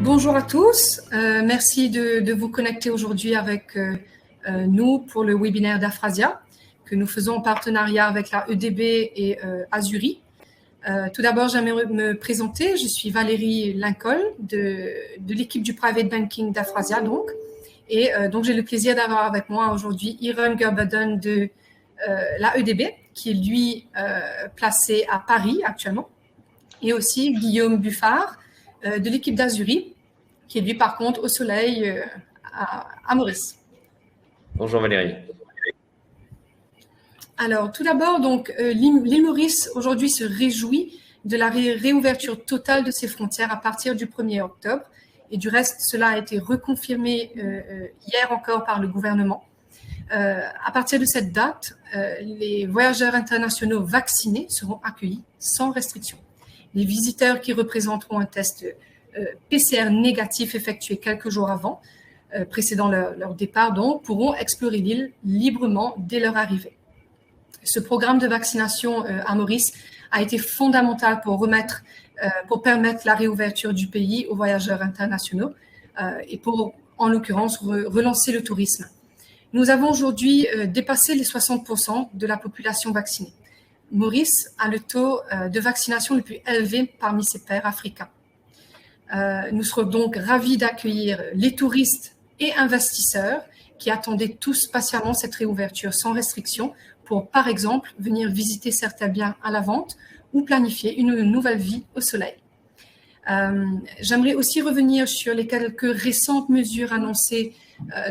Bonjour à tous, merci de vous connecter aujourd'hui avec nous pour le webinaire d'Aphrasia que nous faisons en partenariat avec la EDB et Azuri. Tout d'abord, j'aimerais me présenter. Je suis Valérie Lincoln de l'équipe du Private Banking d'Aphrasia donc. Et donc, j'ai le plaisir d'avoir avec moi aujourd'hui Iron Gerberdon de la EDB qui est lui placé à Paris actuellement et aussi Guillaume Buffard de l'équipe d'Azuri, qui est lui par contre au soleil à Maurice. Bonjour Valérie. Alors tout d'abord, donc l'île Maurice aujourd'hui se réjouit de la réouverture totale de ses frontières à partir du 1er octobre. Et du reste, cela a été reconfirmé hier encore par le gouvernement. À partir de cette date, les voyageurs internationaux vaccinés seront accueillis sans restriction. Les visiteurs qui représenteront un test PCR négatif effectué quelques jours avant, précédant leur départ, donc, pourront explorer l'île librement dès leur arrivée. Ce programme de vaccination à Maurice a été fondamental pour permettre la réouverture du pays aux voyageurs internationaux et pour, en l'occurrence, relancer le tourisme. Nous avons aujourd'hui dépassé les 60% de la population vaccinée. Maurice a le taux de vaccination le plus élevé parmi ses pairs africains. Nous serons donc ravis d'accueillir les touristes et investisseurs qui attendaient tous patiemment cette réouverture sans restriction pour, par exemple, venir visiter certains biens à la vente ou planifier une nouvelle vie au soleil. J'aimerais aussi revenir sur les quelques récentes mesures annoncées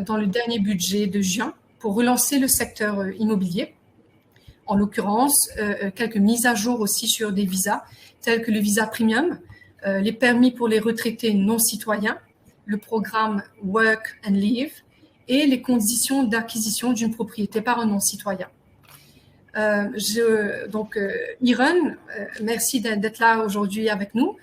dans le dernier budget de juin pour relancer le secteur immobilier. En l'occurrence, quelques mises à jour aussi sur des visas, tels que le visa premium, les permis pour les retraités non citoyens, le programme Work and Live et les conditions d'acquisition d'une propriété par un non citoyen. Iron, merci d'être là aujourd'hui avec nous.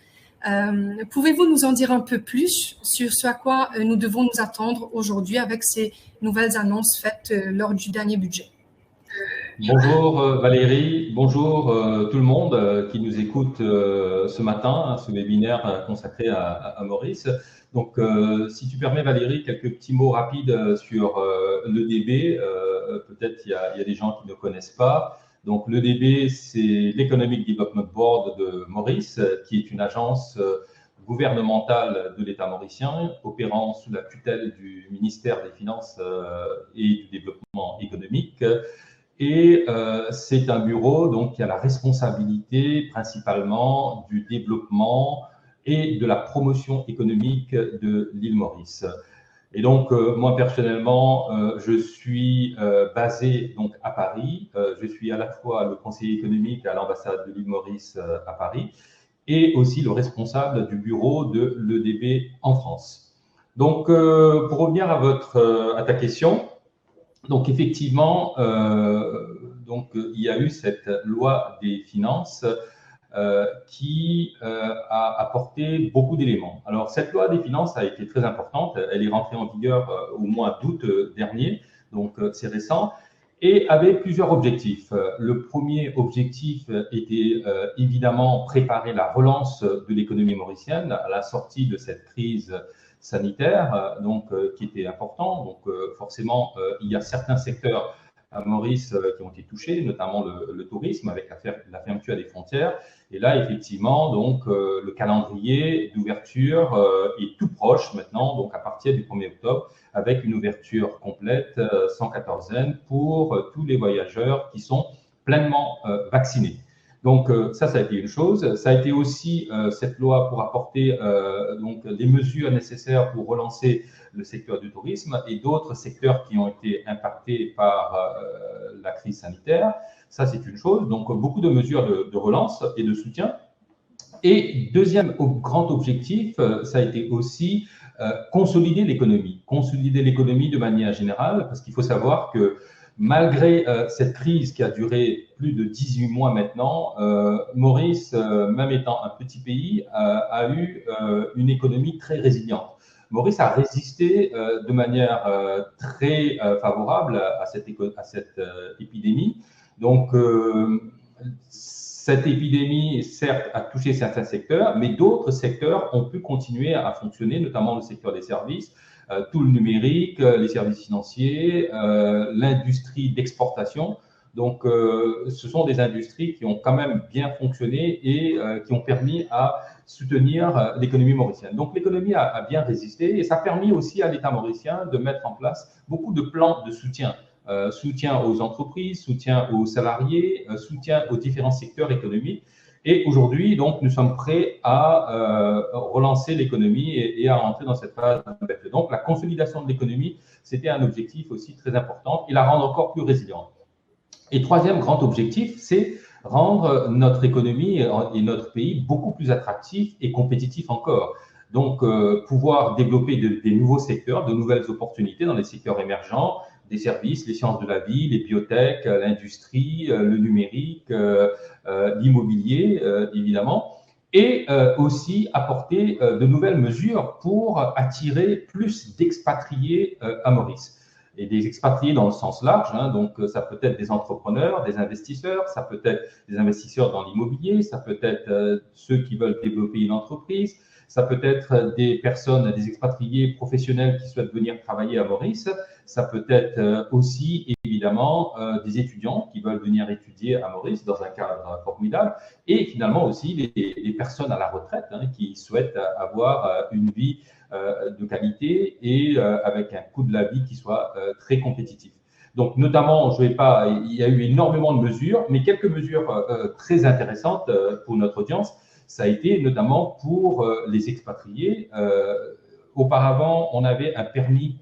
Pouvez-vous nous en dire un peu plus sur ce à quoi nous devons nous attendre aujourd'hui avec ces nouvelles annonces faites lors du dernier budget? Bonjour Valérie, bonjour tout le monde qui nous écoute ce matin, ce webinaire consacré à Maurice. Donc, si tu permets Valérie, quelques petits mots rapides sur l'EDB. Peut-être il y a des gens qui ne connaissent pas. Donc, l'EDB, c'est l'Economic Development Board de Maurice, qui est une agence gouvernementale de l'État mauricien, opérant sous la tutelle du ministère des Finances et du Développement économique. Et c'est un bureau donc, qui a la responsabilité principalement du développement et de la promotion économique de l'île Maurice. Et donc, moi personnellement, je suis basé donc, à Paris. Je suis à la fois le conseiller économique à l'ambassade de l'île Maurice à Paris et aussi le responsable du bureau de l'EDB en France. Donc, pour revenir à ta question, donc effectivement, il y a eu cette loi des finances qui a apporté beaucoup d'éléments. Alors, cette loi des finances a été très importante. Elle est rentrée en vigueur au mois d'août dernier, donc c'est récent, et avait plusieurs objectifs. Le premier objectif était évidemment préparer la relance de l'économie mauricienne à la sortie de cette crise sanitaire, qui était important. Donc, forcément, il y a certains secteurs à Maurice qui ont été touchés, notamment le tourisme avec la fermeture des frontières. Et là, effectivement, donc, le calendrier d'ouverture est tout proche maintenant, donc à partir du 1er octobre, avec une ouverture complète sans quatorzaine pour tous les voyageurs qui sont pleinement vaccinés. Donc, ça a été une chose. Ça a été aussi cette loi pour apporter les mesures nécessaires pour relancer le secteur du tourisme et d'autres secteurs qui ont été impactés par la crise sanitaire. Ça, c'est une chose. Donc, beaucoup de mesures de relance et de soutien. Et deuxième grand objectif, ça a été aussi consolider l'économie. Consolider l'économie de manière générale, parce qu'il faut savoir que malgré cette crise qui a duré plus de 18 mois maintenant, Maurice, même étant un petit pays, a eu une économie très résiliente. Maurice a résisté de manière très favorable à cette épidémie. Donc, cette épidémie, certes, a touché certains secteurs, mais d'autres secteurs ont pu continuer à fonctionner, notamment le secteur des services, tout le numérique, les services financiers, l'industrie d'exportation. Donc, ce sont des industries qui ont quand même bien fonctionné et qui ont permis à soutenir l'économie mauricienne. Donc, l'économie a bien résisté et ça a permis aussi à l'État mauricien de mettre en place beaucoup de plans de soutien. Soutien aux entreprises, soutien aux salariés, soutien aux différents secteurs économiques. Et aujourd'hui, donc, nous sommes prêts à relancer l'économie et à rentrer dans cette phase. Donc, la consolidation de l'économie, c'était un objectif aussi très important et la rendre encore plus résiliente. Et troisième grand objectif, c'est rendre notre économie et notre pays beaucoup plus attractifs et compétitifs encore. Donc, pouvoir développer des nouveaux secteurs, de nouvelles opportunités dans les secteurs émergents, des services, les sciences de la vie, les biotech, l'industrie, le numérique, l'immobilier, évidemment, et aussi apporter de nouvelles mesures pour attirer plus d'expatriés à Maurice. Et des expatriés dans le sens large, hein, donc ça peut être des entrepreneurs, des investisseurs, ça peut être des investisseurs dans l'immobilier, ça peut être ceux qui veulent développer une entreprise, ça peut être des personnes, des expatriés professionnels qui souhaitent venir travailler à Maurice, ça peut être aussi évidemment des étudiants qui veulent venir étudier à Maurice dans un cadre formidable, et finalement aussi les personnes à la retraite hein, qui souhaitent avoir une vie de qualité et avec un coût de la vie qui soit très compétitif. Donc, notamment, il y a eu énormément de mesures, mais quelques mesures très intéressantes pour notre audience. Ça a été notamment pour les expatriés. Auparavant, on avait un permis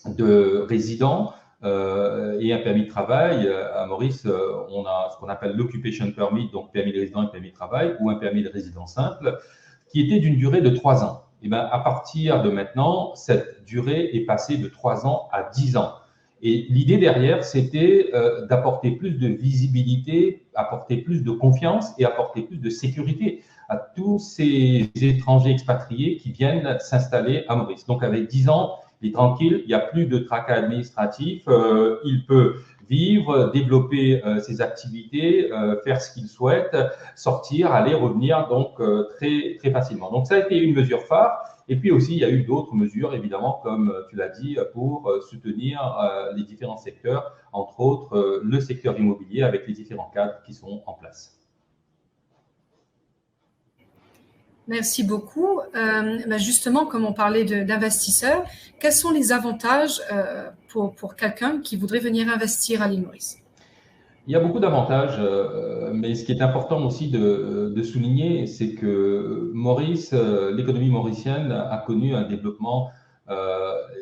de résident et un permis de travail. À Maurice, on a ce qu'on appelle l'occupation permit, donc permis de résident et permis de travail, ou un permis de résident simple, qui était d'une durée de 3 ans. Et bien, à partir de maintenant, cette durée est passée de 3 ans à 10 ans. Et l'idée derrière, c'était d'apporter plus de visibilité, apporter plus de confiance et apporter plus de sécurité à tous ces étrangers expatriés qui viennent s'installer à Maurice. Donc, avec 10 ans, il est tranquille, il n'y a plus de tracas administratifs, il peut vivre, développer ses activités, faire ce qu'il souhaite, sortir, aller, revenir, donc très, très facilement. Donc, ça a été une mesure phare. Et puis aussi, il y a eu d'autres mesures, évidemment, comme tu l'as dit, pour soutenir les différents secteurs, entre autres le secteur immobilier avec les différents cadres qui sont en place. Merci beaucoup. Justement, comme on parlait d'investisseurs, quels sont les avantages pour quelqu'un qui voudrait venir investir à l'île Maurice? Il y a beaucoup d'avantages, mais ce qui est important aussi de souligner, c'est que Maurice, l'économie mauricienne a connu un développement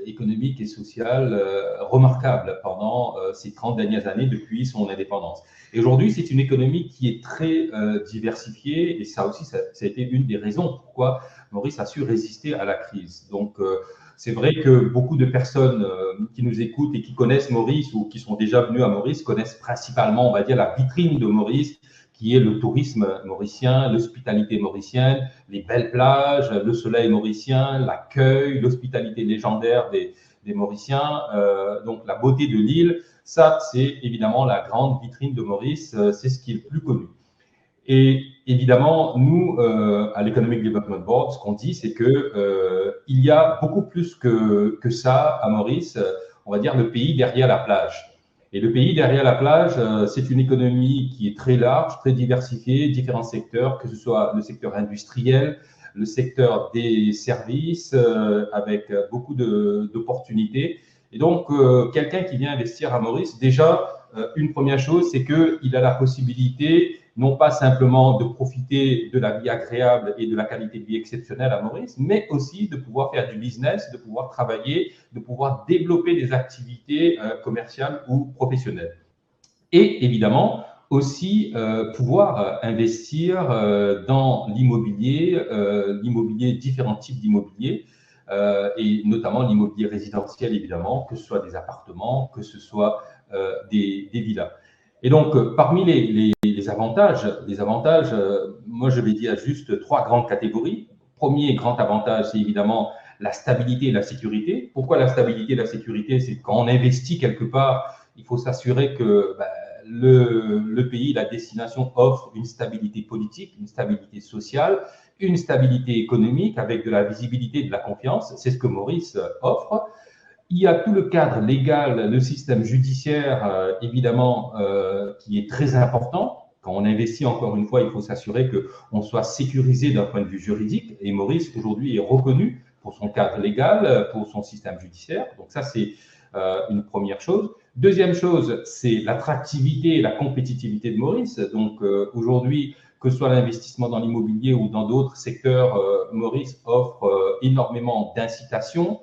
économique et social remarquable pendant ces 30 dernières années depuis son indépendance. Et aujourd'hui, c'est une économie qui est très diversifiée et ça aussi, ça a été une des raisons pourquoi Maurice a su résister à la crise. Donc, c'est vrai que beaucoup de personnes qui nous écoutent et qui connaissent Maurice ou qui sont déjà venues à Maurice connaissent principalement, on va dire, la vitrine de Maurice, qui est le tourisme mauricien, l'hospitalité mauricienne, les belles plages, le soleil mauricien, l'accueil, l'hospitalité légendaire des Mauriciens, donc la beauté de l'île. Ça, c'est évidemment la grande vitrine de Maurice, c'est ce qui est le plus connu. Et évidemment, nous, à l'Economic Development Board, ce qu'on dit, c'est que il y a beaucoup plus que ça à Maurice, on va dire le pays derrière la plage. Et le pays derrière la plage, c'est une économie qui est très large, très diversifiée, différents secteurs, que ce soit le secteur industriel, le secteur des services, avec beaucoup d'opportunités. Et donc, quelqu'un qui vient investir à Maurice, déjà, une première chose, c'est qu'il a la possibilité non pas simplement de profiter de la vie agréable et de la qualité de vie exceptionnelle à Maurice, mais aussi de pouvoir faire du business, de pouvoir travailler, de pouvoir développer des activités commerciales ou professionnelles. Et évidemment, aussi pouvoir investir dans l'immobilier, différents types d'immobilier, et notamment l'immobilier résidentiel, évidemment, que ce soit des appartements, que ce soit des villas. Et donc, parmi les avantages, moi, je vais dire juste 3 grandes catégories. Premier grand avantage, c'est évidemment la stabilité et la sécurité. Pourquoi la stabilité et la sécurité? C'est quand on investit quelque part, il faut s'assurer que le pays, la destination offre une stabilité politique, une stabilité sociale, une stabilité économique avec de la visibilité, de la confiance. C'est ce que Maurice offre. Il y a tout le cadre légal, le système judiciaire, évidemment, qui est très important. Quand on investit, encore une fois, il faut s'assurer qu'on soit sécurisé d'un point de vue juridique. Et Maurice, aujourd'hui, est reconnu pour son cadre légal, pour son système judiciaire. Donc ça, c'est une première chose. Deuxième chose, c'est l'attractivité et la compétitivité de Maurice. Donc aujourd'hui, que ce soit l'investissement dans l'immobilier ou dans d'autres secteurs, Maurice offre énormément d'incitations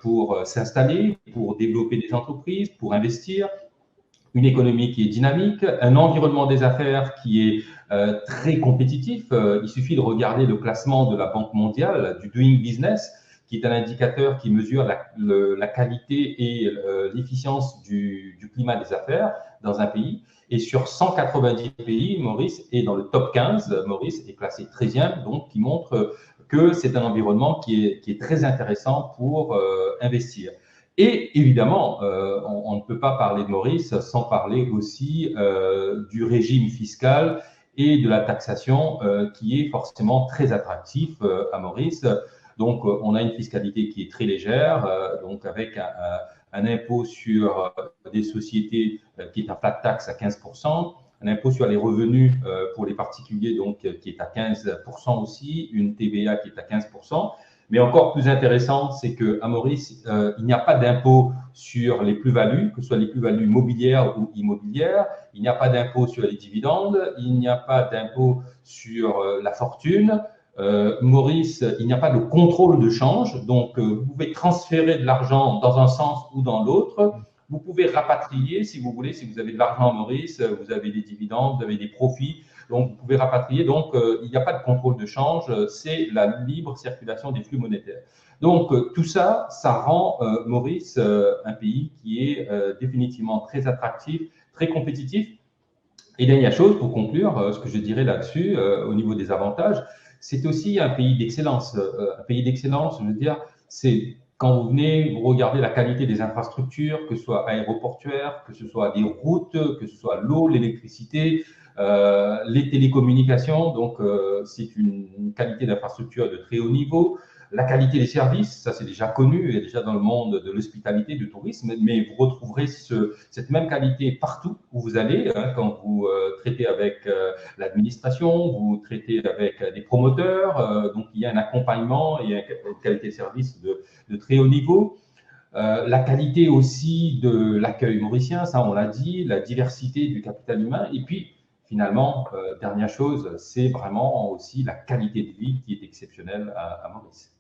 pour s'installer, pour développer des entreprises, pour investir, une économie qui est dynamique, un environnement des affaires qui est très compétitif. Il suffit de regarder le classement de la Banque mondiale, du Doing Business, qui est un indicateur qui mesure la qualité et l'efficience du climat des affaires dans un pays. Et sur 190 pays, Maurice est dans le top 15. Maurice est classé 13e, donc qui montre que c'est un environnement qui est très intéressant pour investir. Et évidemment, on ne peut pas parler de Maurice sans parler aussi du régime fiscal et de la taxation qui est forcément très attractif à Maurice. Donc, on a une fiscalité qui est très légère, donc avec un impôt sur des sociétés qui est un flat tax à 15%, un impôt sur les revenus pour les particuliers donc qui est à 15% aussi, une TVA qui est à 15%. Mais encore plus intéressant, c'est qu'à Maurice, il n'y a pas d'impôt sur les plus-values, que ce soit les plus-values mobilières ou immobilières. Il n'y a pas d'impôt sur les dividendes. Il n'y a pas d'impôt sur la fortune. Maurice, il n'y a pas de contrôle de change. Donc, vous pouvez transférer de l'argent dans un sens ou dans l'autre. Vous pouvez rapatrier si vous voulez. Si vous avez de l'argent à Maurice, vous avez des dividendes, vous avez des profits. Donc, vous pouvez rapatrier. Donc, il n'y a pas de contrôle de change. C'est la libre circulation des flux monétaires. Donc, tout ça, ça rend Maurice un pays qui est définitivement très attractif, très compétitif. Et dernière chose, pour conclure, ce que je dirais là-dessus, au niveau des avantages, c'est aussi un pays d'excellence. Un pays d'excellence, je veux dire, c'est quand vous venez, vous regardez la qualité des infrastructures, que ce soit aéroportuaires, que ce soit des routes, que ce soit l'eau, l'électricité, les télécommunications. Donc, c'est une qualité d'infrastructure de très haut niveau. La qualité des services, ça c'est déjà connu, et déjà dans le monde de l'hospitalité, du tourisme, mais vous retrouverez cette même qualité partout où vous allez, hein, quand vous traitez avec l'administration, vous traitez avec des promoteurs, donc il y a un accompagnement et une qualité de service de très haut niveau. La qualité aussi de l'accueil mauricien, ça on l'a dit, la diversité du capital humain, et puis finalement, dernière chose, c'est vraiment aussi la qualité de vie qui est exceptionnelle à Maurice.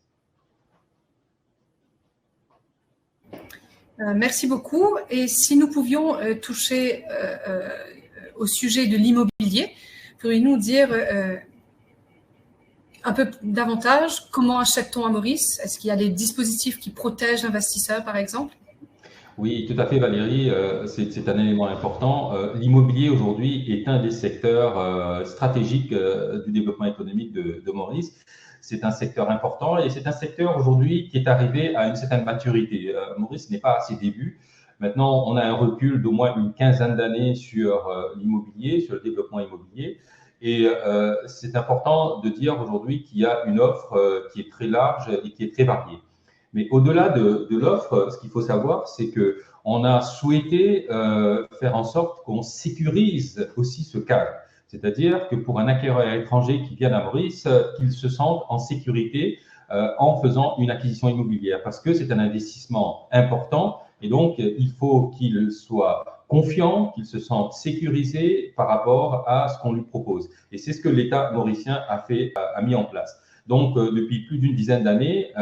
Merci beaucoup. Et si nous pouvions toucher au sujet de l'immobilier, pourriez-vous nous dire un peu davantage comment achète-t-on à Maurice? Est-ce qu'il y a des dispositifs qui protègent l'investisseur, par exemple? Oui, tout à fait, Valérie. C'est un élément important. L'immobilier aujourd'hui est un des secteurs stratégiques du développement économique de Maurice. C'est un secteur important et c'est un secteur aujourd'hui qui est arrivé à une certaine maturité. Maurice n'est pas à ses débuts. Maintenant, on a un recul d'au moins une quinzaine d'années sur l'immobilier, sur le développement immobilier. Et c'est important de dire aujourd'hui qu'il y a une offre qui est très large et qui est très variée. Mais au-delà de l'offre, ce qu'il faut savoir, c'est qu'on a souhaité faire en sorte qu'on sécurise aussi ce cadre. C'est-à-dire que pour un acquéreur étranger qui vient à Maurice, qu'il se sente en sécurité en faisant une acquisition immobilière, parce que c'est un investissement important et donc il faut qu'il soit confiant, qu'il se sente sécurisé par rapport à ce qu'on lui propose. Et c'est ce que l'État mauricien a mis en place. Donc, depuis plus d'une dizaine d'années,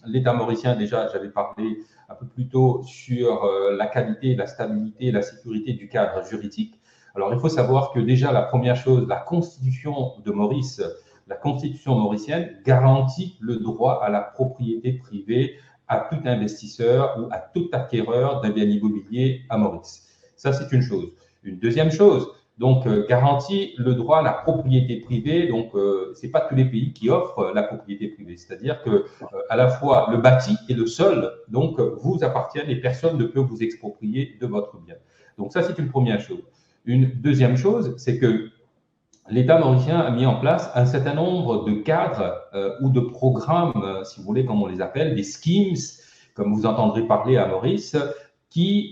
l'État mauricien, déjà, j'avais parlé un peu plus tôt sur la qualité, la stabilité et la sécurité du cadre juridique. Alors, il faut savoir que déjà, la première chose, la Constitution de Maurice, la Constitution mauricienne garantit le droit à la propriété privée à tout investisseur ou à tout acquéreur d'un bien immobilier à Maurice. Ça, c'est une chose. Une deuxième chose, donc, garantit le droit à la propriété privée. Donc, ce n'est pas tous les pays qui offrent la propriété privée. C'est-à-dire que à la fois le bâti et le sol, donc, vous appartiennent et personne ne peut vous exproprier de votre bien. Donc, ça, c'est une première chose. Une deuxième chose, c'est que l'État mauricien a mis en place un certain nombre de cadres ou de programmes, si vous voulez, comme on les appelle, des schemes, comme vous entendrez parler à Maurice, qui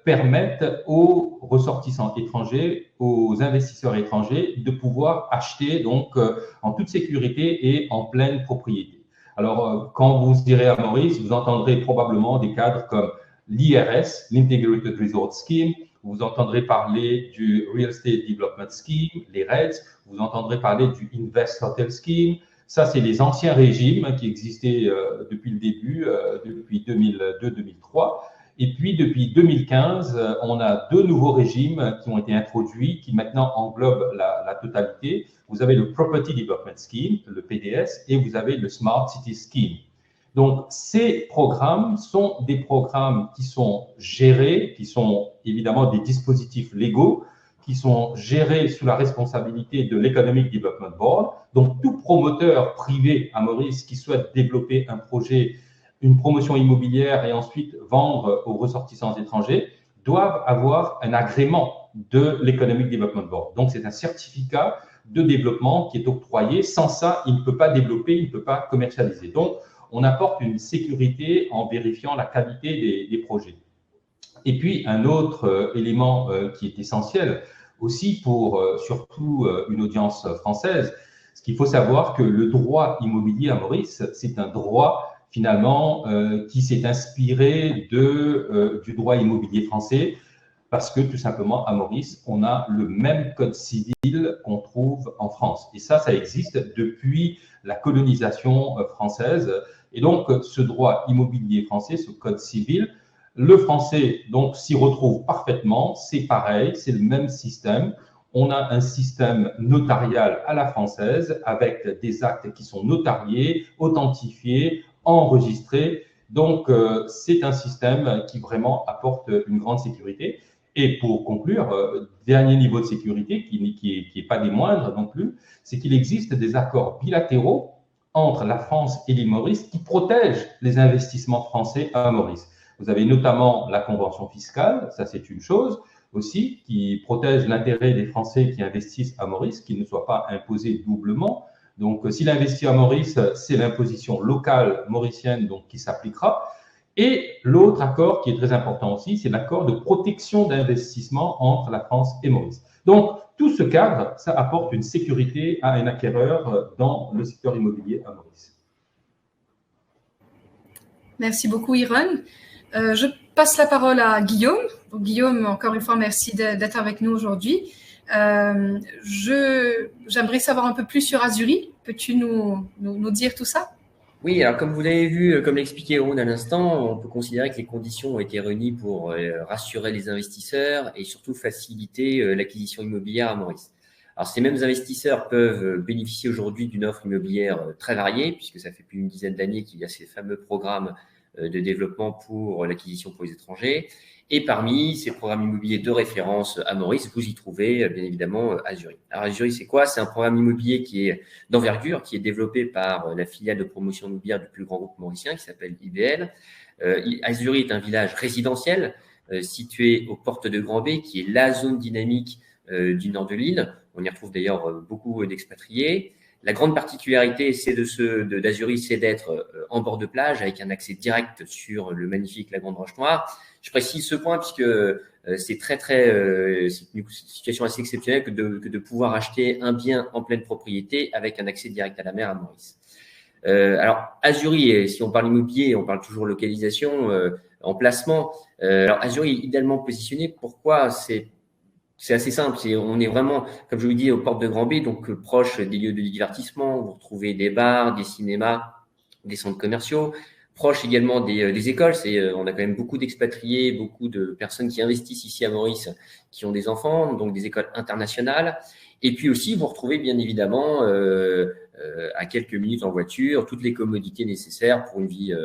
permettent aux ressortissants étrangers, aux investisseurs étrangers de pouvoir acheter donc en toute sécurité et en pleine propriété. Alors, quand vous irez à Maurice, vous entendrez probablement des cadres comme l'IRS, l'Integrated Resort Scheme, vous entendrez parler du Real Estate Development Scheme, les REDS, vous entendrez parler du Invest Hotel Scheme. Ça, c'est les anciens régimes qui existaient depuis le début, depuis 2002-2003. Et puis, depuis 2015, on a deux nouveaux régimes qui ont été introduits, qui maintenant englobent la totalité. Vous avez le Property Development Scheme, le PDS, et vous avez le Smart City Scheme. Donc, ces programmes sont des programmes qui sont gérés, qui sont évidemment des dispositifs légaux, qui sont gérés sous la responsabilité de l'Economic Development Board. Donc, tout promoteur privé à Maurice qui souhaite développer un projet, une promotion immobilière et ensuite vendre aux ressortissants étrangers doivent avoir un agrément de l'Economic Development Board. Donc, c'est un certificat de développement qui est octroyé. Sans ça, il ne peut pas développer, il ne peut pas commercialiser. Donc, on apporte une sécurité en vérifiant la qualité des projets. Et puis, un autre élément qui est essentiel aussi pour surtout une audience française, ce qu'il faut savoir que le droit immobilier à Maurice, c'est un droit finalement qui s'est inspiré du droit immobilier français parce que tout simplement à Maurice, on a le même code civil qu'on trouve en France. Et ça existe depuis la colonisation française. Et donc, ce droit immobilier français, ce code civil, le français donc s'y retrouve parfaitement, c'est pareil, c'est le même système. On a un système notarial à la française avec des actes qui sont notariés, authentifiés, enregistrés. Donc, c'est un système qui vraiment apporte une grande sécurité. Et pour conclure, dernier niveau de sécurité qui n'est pas des moindres non plus, c'est qu'il existe des accords bilatéraux entre la France et l'île Maurice qui protègent les investissements français à Maurice. Vous avez notamment la convention fiscale, ça c'est une chose aussi, qui protège l'intérêt des Français qui investissent à Maurice, qu'ils ne soient pas imposés doublement. Donc, s'il investit à Maurice, c'est l'imposition locale mauricienne donc, qui s'appliquera. Et l'autre accord qui est très important aussi, c'est l'accord de protection d'investissement entre la France et Maurice. Donc, tout ce cadre, ça apporte une sécurité à un acquéreur dans le secteur immobilier à Maurice. Merci beaucoup, Iron. Je passe la parole à Guillaume. Donc, Guillaume, encore une fois, merci d'être avec nous aujourd'hui. J'aimerais savoir un peu plus sur Azuri. Peux-tu nous dire tout ça? Oui, alors comme vous l'avez vu, comme l'expliquait Ron à l'instant, on peut considérer que les conditions ont été réunies pour rassurer les investisseurs et surtout faciliter l'acquisition immobilière à Maurice. Alors, ces mêmes investisseurs peuvent bénéficier aujourd'hui d'une offre immobilière très variée, puisque ça fait plus d'une dizaine d'années qu'il y a ces fameux programmes de développement pour l'acquisition pour les étrangers. Et parmi ces programmes immobiliers de référence à Maurice, vous y trouvez bien évidemment Azuri. Alors Azuri, c'est quoi? C'est un programme immobilier qui est d'envergure, qui est développé par la filiale de promotion immobilière du plus grand groupe mauricien qui s'appelle IBL. Azuri est un village résidentiel situé aux portes de Grand Bay, qui est la zone dynamique du nord de l'île. On y retrouve d'ailleurs beaucoup d'expatriés. La grande particularité d'Azuri, c'est d'être en bord de plage avec un accès direct sur le magnifique lagon de Roche-Noire. Je précise ce point puisque c'est c'est une situation assez exceptionnelle que de pouvoir acheter un bien en pleine propriété avec un accès direct à la mer à Maurice. Alors, Azuri, si on parle immobilier, on parle toujours localisation, emplacement. Alors, Azuri est idéalement positionné. Pourquoi? C'est assez simple. On est vraiment, comme je vous dis, aux portes de Grand Bay, donc proche des lieux de divertissement. Vous retrouvez des bars, des cinémas, des centres commerciaux. Proche également des écoles. On a quand même beaucoup d'expatriés, beaucoup de personnes qui investissent ici à Maurice, qui ont des enfants, donc des écoles internationales. Et puis aussi, vous retrouvez bien évidemment à quelques minutes en voiture toutes les commodités nécessaires pour une vie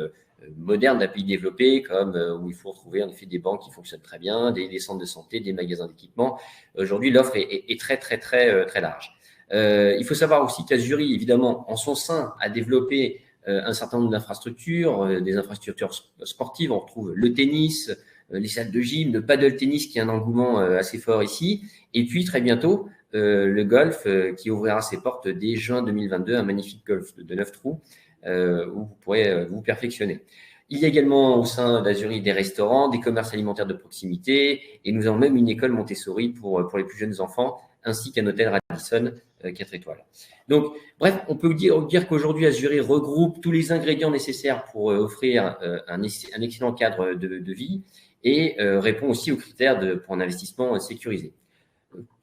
moderne d'un pays développé, comme où il faut retrouver en effet des banques qui fonctionnent très bien, des centres de santé, des magasins d'équipement. Aujourd'hui, l'offre est très large. Il faut savoir aussi qu'Azuri, évidemment, en son sein, a développé un certain nombre d'infrastructures, des infrastructures sportives. On retrouve le tennis, les salles de gym, le paddle tennis qui est un engouement assez fort ici. Et puis très bientôt, le golf qui ouvrira ses portes dès juin 2022, un magnifique golf de 9 trous où vous pourrez vous perfectionner. Il y a également au sein d'Azuri des restaurants, des commerces alimentaires de proximité et nous avons même une école Montessori pour les plus jeunes enfants ainsi qu'un hôtel Radisson 4 étoiles. Donc, bref, on peut dire qu'aujourd'hui, Azuri regroupe tous les ingrédients nécessaires pour offrir un excellent cadre de vie et répond aussi aux critères pour un investissement sécurisé.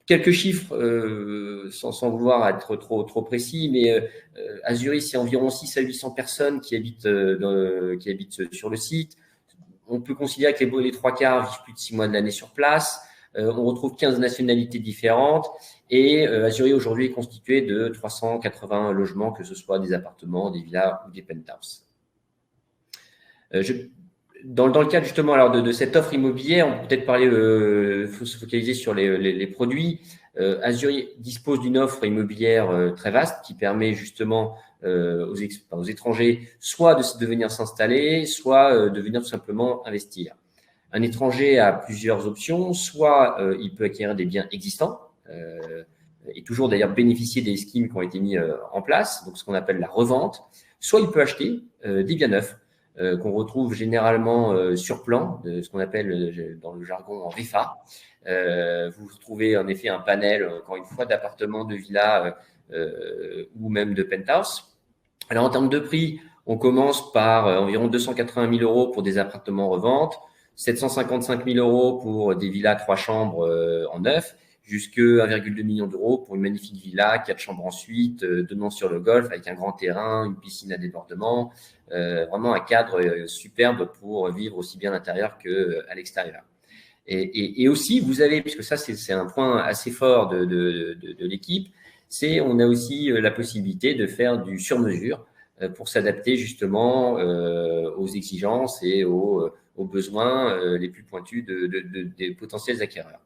Quelques chiffres, sans vouloir être trop précis, mais Azuri, c'est environ 600 à 800 personnes qui habitent sur le site. On peut considérer que les 3/4 vivent plus de 6 mois de l'année sur place. On retrouve 15 nationalités différentes et Azuri aujourd'hui est constitué de 380 logements, que ce soit des appartements, des villas ou des penthouses. Dans le cadre justement alors de cette offre immobilière, on peut peut-être parler, faut se focaliser sur les produits. Azuri dispose d'une offre immobilière très vaste qui permet justement aux étrangers soit de venir s'installer, soit de venir tout simplement investir. Un étranger a plusieurs options, soit il peut acquérir des biens existants et toujours d'ailleurs bénéficier des schemes qui ont été mis en place, donc ce qu'on appelle la revente, soit il peut acheter des biens neufs qu'on retrouve généralement sur plan, de ce qu'on appelle dans le jargon en VFA. Vous retrouvez en effet un panel, encore une fois, d'appartements, de villas ou même de penthouse. Alors en termes de prix, on commence par environ 280 000 € pour des appartements en revente, 755 000 € pour des villas 3 chambres en neuf, jusqu'à 1,2 million d'euros pour une magnifique villa, 4 chambres ensuite, donnant sur le golf avec un grand terrain, une piscine à débordement, vraiment un cadre superbe pour vivre aussi bien à l'intérieur qu'à l'extérieur. Et aussi, vous avez, puisque ça c'est un point assez fort de l'équipe, on a aussi la possibilité de faire du sur-mesure pour s'adapter justement aux exigences et aux besoins les plus pointus des potentiels acquéreurs.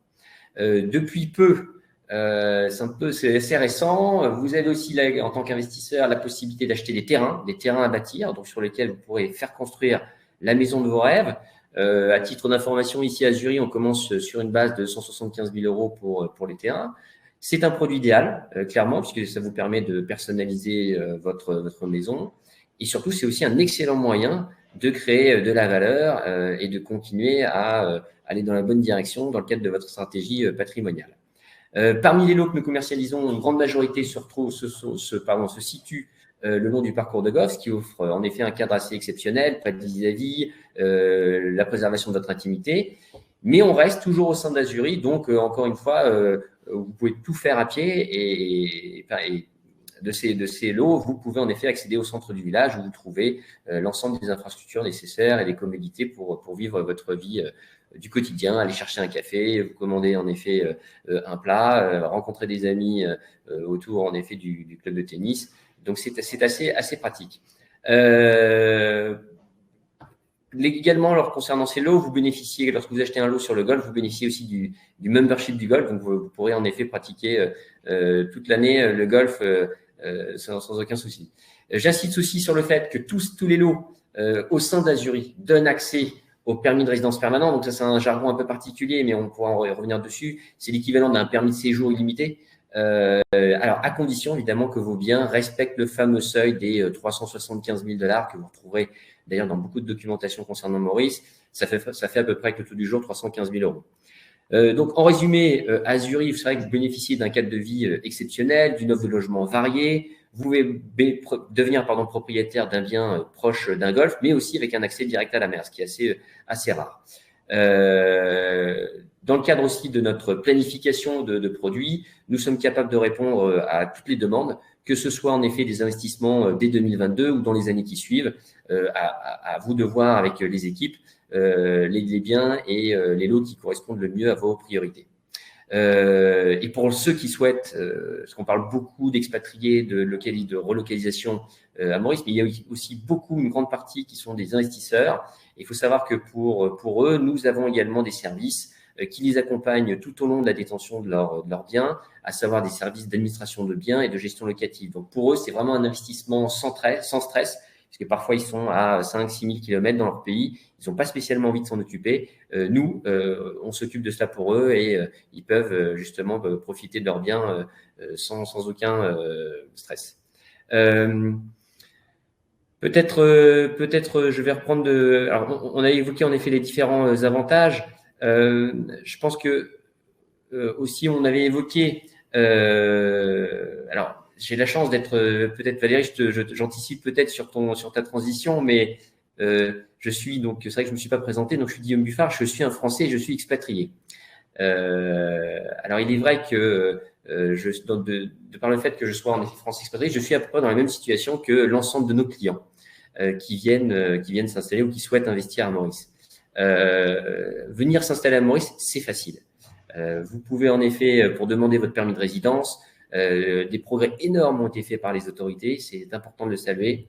Depuis peu, c'est assez récent. Vous avez aussi, en tant qu'investisseur, la possibilité d'acheter des terrains à bâtir, donc sur lesquels vous pourrez faire construire la maison de vos rêves. À titre d'information, ici à Azuri, on commence sur une base de 175 000 € pour les terrains. C'est un produit idéal, clairement, puisque ça vous permet de personnaliser votre maison. Et surtout, c'est aussi un excellent moyen de créer de la valeur et de continuer à aller dans la bonne direction dans le cadre de votre stratégie patrimoniale. Parmi les lots que nous commercialisons, une grande majorité se situe le long du parcours de golf, ce qui offre en effet un cadre assez exceptionnel, près de vis-à-vis, la préservation de votre intimité. Mais on reste toujours au sein d'Azuri, donc encore une fois, vous pouvez tout faire à pied et de ces lots, vous pouvez en effet accéder au centre du village où vous trouvez l'ensemble des infrastructures nécessaires et des commodités pour vivre votre vie du quotidien, aller chercher un café, vous commander en effet un plat, rencontrer des amis autour en effet du club de tennis. Donc c'est assez pratique. Également, alors concernant ces lots, vous bénéficiez, lorsque vous achetez un lot sur le golf, vous bénéficiez aussi du membership du golf. Donc vous pourrez en effet pratiquer toute l'année le golf sans aucun souci. J'insiste aussi sur le fait que tous les lots au sein d'Azuri donnent accès au permis de résidence permanent. Donc ça, c'est un jargon un peu particulier, mais on pourra en revenir dessus. C'est l'équivalent d'un permis de séjour illimité. Alors, à condition évidemment que vos biens respectent le fameux seuil des 375 000 $ que vous retrouverez d'ailleurs dans beaucoup de documentation concernant Maurice. Ça fait à peu près avec le taux du jour 315 000 €. Donc, en résumé, Azuri, c'est vrai que vous bénéficiez d'un cadre de vie exceptionnel, d'une offre de logement variée. Vous pouvez devenir propriétaire d'un bien proche d'un golf, mais aussi avec un accès direct à la mer, ce qui est assez rare. Dans le cadre aussi de notre planification de produits, nous sommes capables de répondre à toutes les demandes, que ce soit en effet des investissements dès 2022 ou dans les années qui suivent. À vous de voir avec les équipes les biens et les lots qui correspondent le mieux à vos priorités. Et pour ceux qui souhaitent, parce qu'on parle beaucoup d'expatriés, de relocalisation à Maurice, mais il y a aussi une grande partie qui sont des investisseurs. Il faut savoir que pour eux, nous avons également des services qui les accompagnent tout au long de la détention de leurs biens, à savoir des services d'administration de biens et de gestion locative. Donc pour eux, c'est vraiment un investissement sans stress, parce que parfois ils sont à 5-6 000 km dans leur pays, ils n'ont pas spécialement envie de s'en occuper. Nous, on s'occupe de cela pour eux et ils peuvent justement profiter de leurs biens sans aucun stress. Peut-être, je vais reprendre alors, on a évoqué en effet les différents avantages. Je pense que aussi, on avait évoqué. Alors, j'ai la chance d'être peut-être Valérie, j'anticipe peut-être sur ta transition, mais je suis donc c'est vrai que je me suis pas présenté, donc je suis Guillaume Buffard, je suis un Français et je suis expatrié. Alors, il est vrai que de par le fait que je sois en effet français expatrié, je suis à peu près dans la même situation que l'ensemble de nos clients qui viennent s'installer ou qui souhaitent investir à Maurice. Venir s'installer à Maurice, c'est facile. Vous pouvez en effet, pour demander votre permis de résidence, des progrès énormes ont été faits par les autorités, c'est important de le saluer.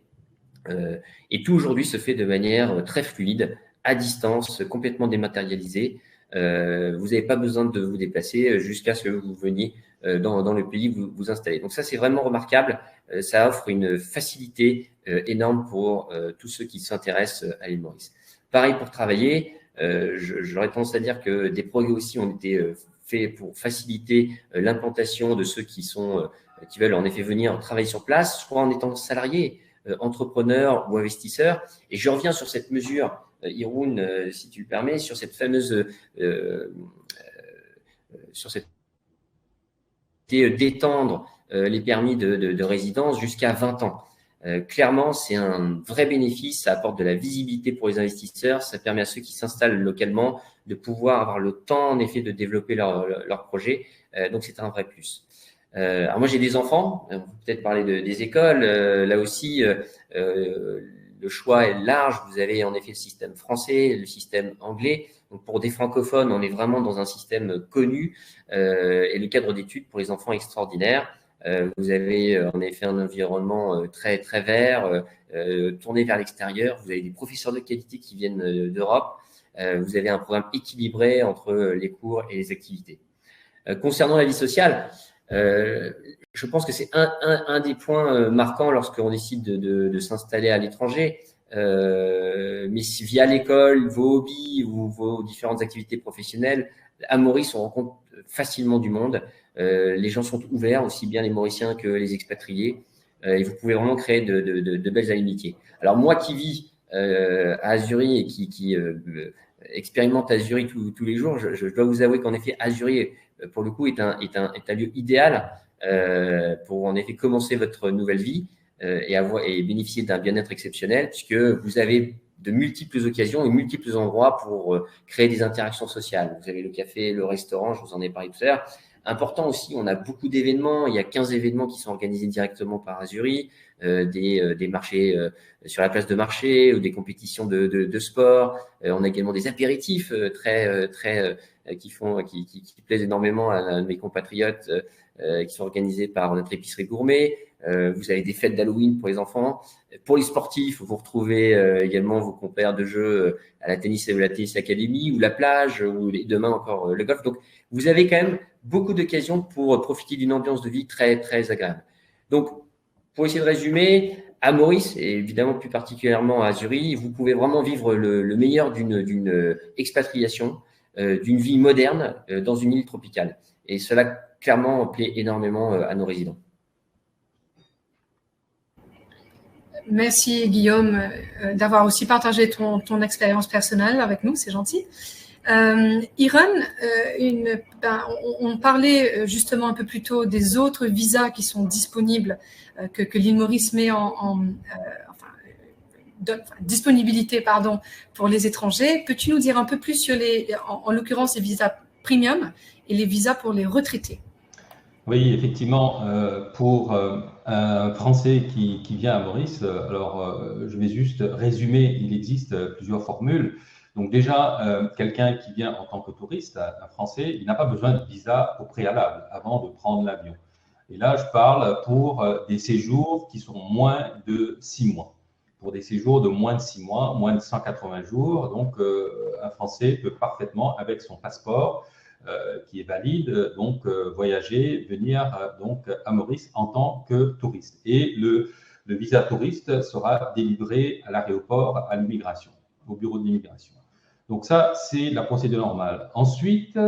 Et tout aujourd'hui se fait de manière très fluide, à distance, complètement dématérialisée. Vous n'avez pas besoin de vous déplacer jusqu'à ce que vous veniez dans le pays vous installer. Donc ça, c'est vraiment remarquable. Ça offre une facilité énorme pour tous ceux qui s'intéressent à l'île Maurice. Pareil pour travailler. J'aurais tendance à dire que des progrès aussi ont été faits pour faciliter l'implantation de ceux qui veulent en effet venir travailler sur place, soit en étant salariés, entrepreneurs ou investisseurs. Et je reviens sur cette mesure, Jeroen, si tu le permets, sur cette fameuse d'étendre les permis de résidence jusqu'à 20 ans. Clairement, c'est un vrai bénéfice, ça apporte de la visibilité pour les investisseurs, ça permet à ceux qui s'installent localement de pouvoir avoir le temps en effet de développer leur projet, donc c'est un vrai plus. Alors moi j'ai des enfants, on peut peut-être parler des écoles, là aussi le choix est large, vous avez en effet le système français, le système anglais, donc pour des francophones on est vraiment dans un système connu et le cadre d'études pour les enfants extraordinaire. Vous avez en effet un environnement très très vert, tourné vers l'extérieur. Vous avez des professeurs de qualité qui viennent d'Europe. Vous avez un programme équilibré entre les cours et les activités. Concernant la vie sociale, je pense que c'est un des points marquants lorsqu'on décide de s'installer à l'étranger. Mais si via l'école, vos hobbies ou vos différentes activités professionnelles, à Maurice, on rencontre facilement du monde. Les gens sont ouverts, aussi bien les Mauriciens que les expatriés, et vous pouvez vraiment créer de belles amitiés. Alors moi qui vis à Azuris et qui expérimente Azuris tous les jours, je dois vous avouer qu'en effet Azuris pour le coup est un lieu idéal pour en effet commencer votre nouvelle vie et bénéficier d'un bien-être exceptionnel, puisque vous avez de multiples occasions et multiples endroits pour créer des interactions sociales. Vous avez le café, le restaurant, je vous en ai parlé tout à l'heure. Important aussi, on a beaucoup d'événements. Il y a 15 événements qui sont organisés directement par Azuris, des marchés sur la place de marché ou des compétitions de sport. On a également des apéritifs qui plaisent énormément à mes compatriotes, qui sont organisés par notre épicerie gourmet. Vous avez des fêtes d'Halloween pour les enfants. Pour les sportifs, vous retrouvez également vos compères de jeu à la Tennis et la Tennis Academy ou la plage ou demain encore le golf. Donc, vous avez quand même beaucoup d'occasions pour profiter d'une ambiance de vie très, très agréable. Donc, pour essayer de résumer, à Maurice et évidemment plus particulièrement à Azuris, vous pouvez vraiment vivre le meilleur d'une expatriation, d'une vie moderne dans une île tropicale. Et cela, clairement, plaît énormément à nos résidents. Merci Guillaume d'avoir aussi partagé ton expérience personnelle avec nous, c'est gentil. Iron, on parlait justement un peu plus tôt des autres visas qui sont disponibles, que l'île Maurice met disponibilité pour les étrangers. Peux-tu nous dire un peu plus sur en l'occurrence les visas premium et les visas pour les retraités? Oui, effectivement, pour un Français qui vient à Maurice, je vais juste résumer, il existe plusieurs formules. Donc déjà, quelqu'un qui vient en tant que touriste, un Français, il n'a pas besoin de visa au préalable avant de prendre l'avion. Et là, je parle pour des séjours qui sont moins de 6 mois. Pour des séjours de moins de 6 mois, moins de 180 jours, donc un Français peut parfaitement, avec son passeport, qui est valide, donc voyager, venir donc à Maurice en tant que touriste. Et le le visa touriste sera délivré à l'aéroport, à l'immigration, au bureau de l'immigration. Donc ça, c'est la procédure normale. Ensuite,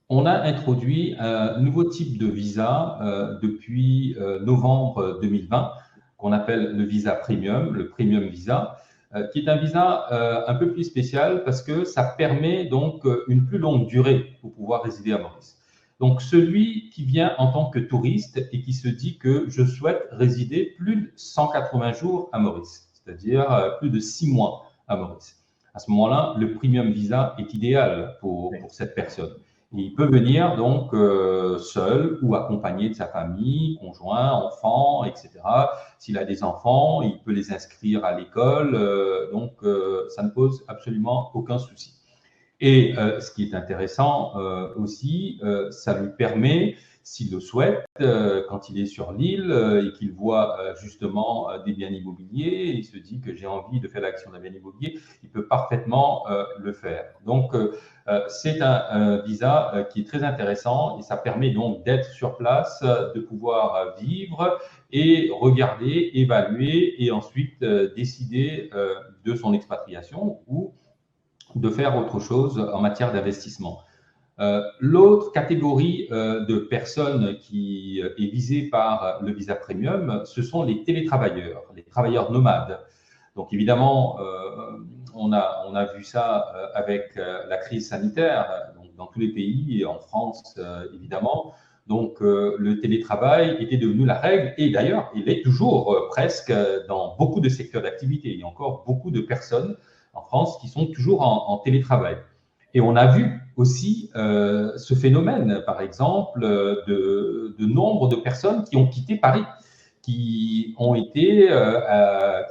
on a introduit un nouveau type de visa depuis novembre 2020, qu'on appelle le visa premium, le premium visa, qui est un visa un peu plus spécial parce que ça permet donc une plus longue durée pour pouvoir résider à Maurice. Donc, celui qui vient en tant que touriste et qui se dit que je souhaite résider plus de 180 jours à Maurice, c'est-à-dire plus de 6 mois à Maurice. À ce moment-là, le premium visa est idéal pour cette personne. Il peut venir donc seul ou accompagné de sa famille, conjoint, enfant, etc. S'il a des enfants, il peut les inscrire à l'école, donc ça ne pose absolument aucun souci. Et ce qui est intéressant aussi, ça lui permet, s'il le souhaite, quand il est sur l'île et qu'il voit justement des biens immobiliers, il se dit que j'ai envie de faire l'action d'un bien immobilier, il peut parfaitement le faire. Donc, c'est un visa qui est très intéressant et ça permet donc d'être sur place, de pouvoir vivre et regarder, évaluer et ensuite décider de son expatriation ou de faire autre chose en matière d'investissement. L'autre catégorie de personnes qui est visée par le visa premium, ce sont les télétravailleurs, les travailleurs nomades. Donc évidemment, on a vu ça avec la crise sanitaire, donc dans tous les pays, et en France évidemment. Donc le télétravail était devenu la règle et d'ailleurs, il est toujours presque dans beaucoup de secteurs d'activité. Il y a encore beaucoup de personnes en France qui sont toujours en télétravail. Et on a vu aussi ce phénomène, par exemple, de nombre de personnes qui ont quitté Paris, qui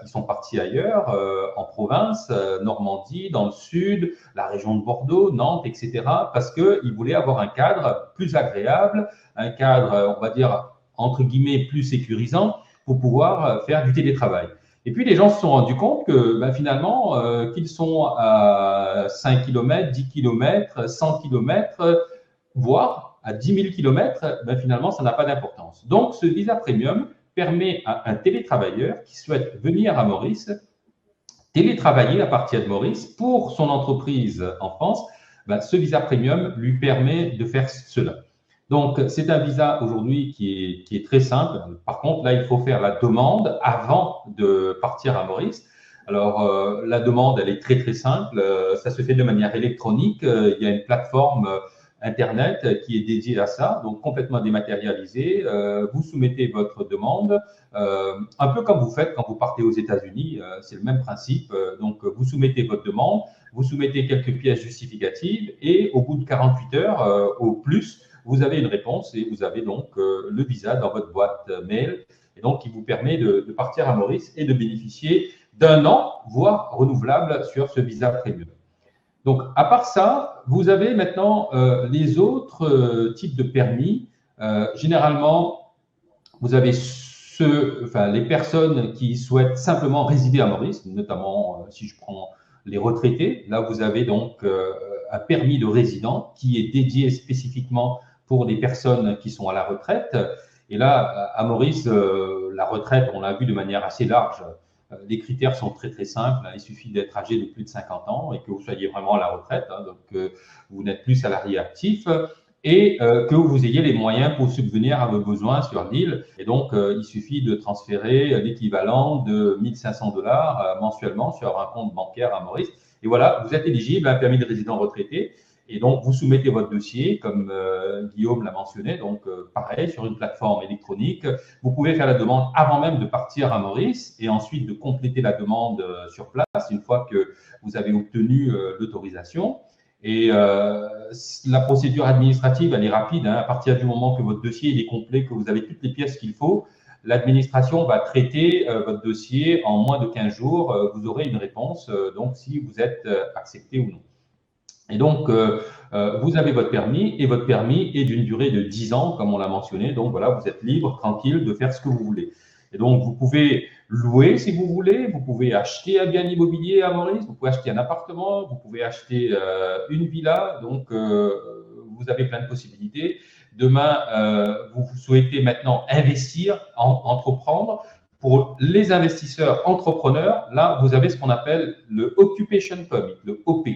sont partis ailleurs, en province, Normandie, dans le sud, la région de Bordeaux, Nantes, etc., parce qu'ils voulaient avoir un cadre plus agréable, un cadre, on va dire, entre guillemets, plus sécurisant pour pouvoir faire du télétravail. Et puis, les gens se sont rendus compte que finalement, qu'ils sont à 5 km, 10 km, 100 km, voire à 10 000 km, finalement, ça n'a pas d'importance. Donc, ce visa premium permet à un télétravailleur qui souhaite venir à Maurice, télétravailler à partir de Maurice pour son entreprise en France, ce visa premium lui permet de faire cela. Donc, c'est un visa aujourd'hui qui est très simple. Par contre, là, il faut faire la demande avant de partir à Maurice. Alors, la demande, elle est très, très simple. Ça se fait de manière électronique. Il y a une plateforme Internet qui est dédiée à ça, donc complètement dématérialisée. Vous soumettez votre demande, un peu comme vous faites quand vous partez aux États-Unis. C'est le même principe. Donc, vous soumettez votre demande, vous soumettez quelques pièces justificatives et au bout de 48 heures au plus, vous avez une réponse et vous avez donc le visa dans votre boîte mail et donc qui vous permet de partir à Maurice et de bénéficier d'un an, voire renouvelable sur ce visa premium. Donc, à part ça, vous avez maintenant les autres types de permis. Généralement, vous avez les personnes qui souhaitent simplement résider à Maurice, notamment si je prends les retraités. Là, vous avez donc un permis de résident qui est dédié spécifiquement pour des personnes qui sont à la retraite. Et là, à Maurice, la retraite, on l'a vu de manière assez large. Les critères sont très, très simples. Il suffit d'être âgé de plus de 50 ans et que vous soyez vraiment à la retraite, donc vous n'êtes plus salarié actif et que vous ayez les moyens pour subvenir à vos besoins sur l'île. Et donc, il suffit de transférer l'équivalent de $1 500 mensuellement sur un compte bancaire à Maurice. Et voilà, vous êtes éligible à un permis de résident retraité. Et donc, vous soumettez votre dossier, comme Guillaume l'a mentionné, donc pareil, sur une plateforme électronique. Vous pouvez faire la demande avant même de partir à Maurice et ensuite de compléter la demande sur place une fois que vous avez obtenu l'autorisation. Et la procédure administrative, elle est rapide. À partir du moment que votre dossier est complet, que vous avez toutes les pièces qu'il faut, l'administration va traiter votre dossier en moins de 15 jours. Vous aurez une réponse, donc si vous êtes accepté ou non. Et donc, vous avez votre permis et votre permis est d'une durée de 10 ans, comme on l'a mentionné. Donc, voilà, vous êtes libre, tranquille de faire ce que vous voulez. Et donc, vous pouvez louer si vous voulez, vous pouvez acheter un bien immobilier à Maurice, vous pouvez acheter un appartement, vous pouvez acheter une villa. Donc, vous avez plein de possibilités Demain, vous souhaitez maintenant investir, entreprendre. Pour les investisseurs entrepreneurs, là, vous avez ce qu'on appelle le Occupation Permit, le OP.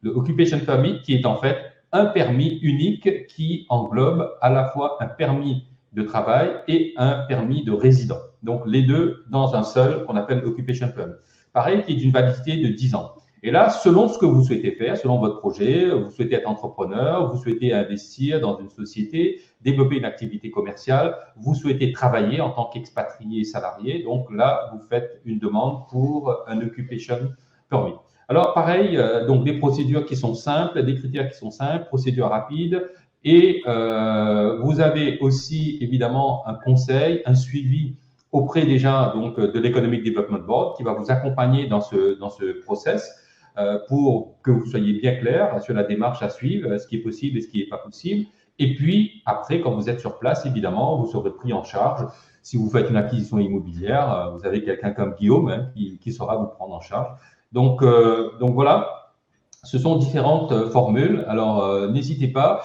Le Occupation Permit qui est en fait un permis unique qui englobe à la fois un permis de travail et un permis de résident. Donc, les deux dans un seul qu'on appelle Occupation Permit. Pareil, qui est d'une validité de 10 ans. Et là, selon ce que vous souhaitez faire, selon votre projet, vous souhaitez être entrepreneur, vous souhaitez investir dans une société, développer une activité commerciale, vous souhaitez travailler en tant qu'expatrié salarié, donc là, vous faites une demande pour un Occupation Permit. Alors, pareil, donc des procédures qui sont simples, des critères qui sont simples, procédures rapides, et vous avez aussi évidemment un conseil, un suivi auprès déjà donc de l'Economic Development Board qui va vous accompagner dans ce process pour que vous soyez bien clair sur la démarche à suivre, ce qui est possible et ce qui n'est pas possible. Et puis après, quand vous êtes sur place, évidemment, vous serez pris en charge. Si vous faites une acquisition immobilière, vous avez quelqu'un comme Guillaume qui saura vous prendre en charge. Donc voilà, ce sont différentes formules. Alors n'hésitez pas.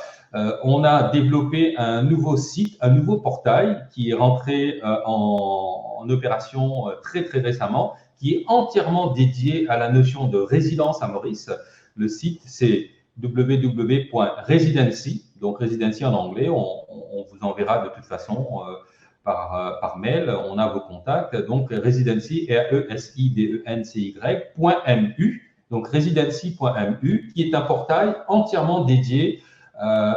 On a développé un nouveau site, un nouveau portail qui est rentré en opération très très récemment, qui est entièrement dédié à la notion de résidence à Maurice. Le site, c'est www.residency, donc residency en anglais. On vous enverra de toute façon par mail. On a vos contacts. Donc residency, residency.mu, donc residency.mu, qui est un portail entièrement dédié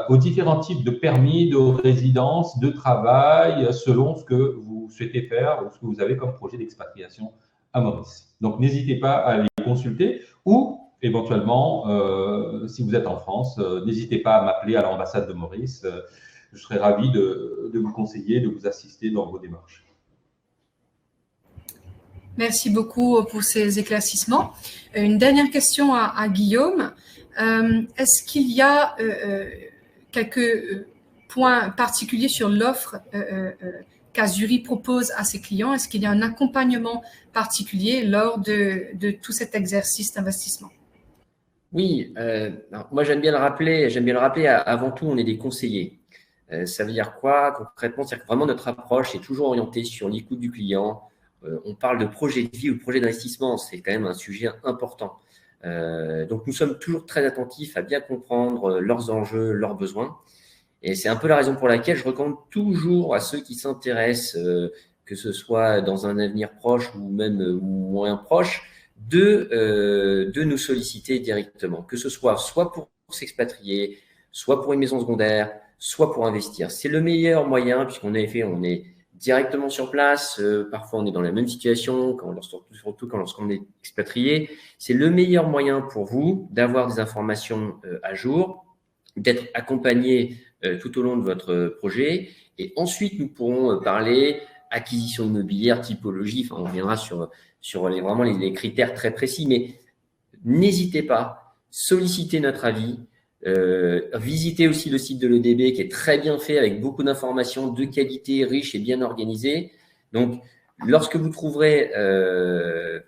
aux différents types de permis de résidence, de travail, selon ce que vous souhaitez faire ou ce que vous avez comme projet d'expatriation à Maurice. Donc, n'hésitez pas à les consulter ou éventuellement, si vous êtes en France, n'hésitez pas à m'appeler à l'ambassade de Maurice. Je serai ravi de vous conseiller, de vous assister dans vos démarches. Merci beaucoup pour ces éclaircissements. Une dernière question à Guillaume. Est-ce qu'il y a quelques points particuliers sur l'offre qu'Azuri propose à ses clients? Est-ce qu'il y a un accompagnement particulier lors de tout cet exercice d'investissement? Oui, moi j'aime bien le rappeler, avant tout, on est des conseillers. Ça veut dire quoi concrètement? C'est-à-dire que vraiment notre approche est toujours orientée sur l'écoute du client. On parle de projet de vie ou de projet d'investissement, c'est quand même un sujet important. Donc nous sommes toujours très attentifs à bien comprendre leurs enjeux, leurs besoins. Et c'est un peu la raison pour laquelle je recommande toujours à ceux qui s'intéressent, que ce soit dans un avenir proche ou même moins proche, de nous solliciter directement, que ce soit pour s'expatrier, soit pour une maison secondaire, soit pour investir. C'est le meilleur moyen, puisqu'en effet, on est directement sur place. Parfois, on est dans la même situation, surtout lorsqu'on est expatrié. C'est le meilleur moyen pour vous d'avoir des informations à jour, d'être accompagné tout au long de votre projet. Et ensuite, nous pourrons parler acquisition immobilière, typologie. Enfin, on reviendra sur vraiment les critères très précis. Mais n'hésitez pas, sollicitez notre avis. Visitez aussi le site de l'EDB qui est très bien fait avec beaucoup d'informations de qualité, riches et bien organisées. Donc, lorsque vous trouverez,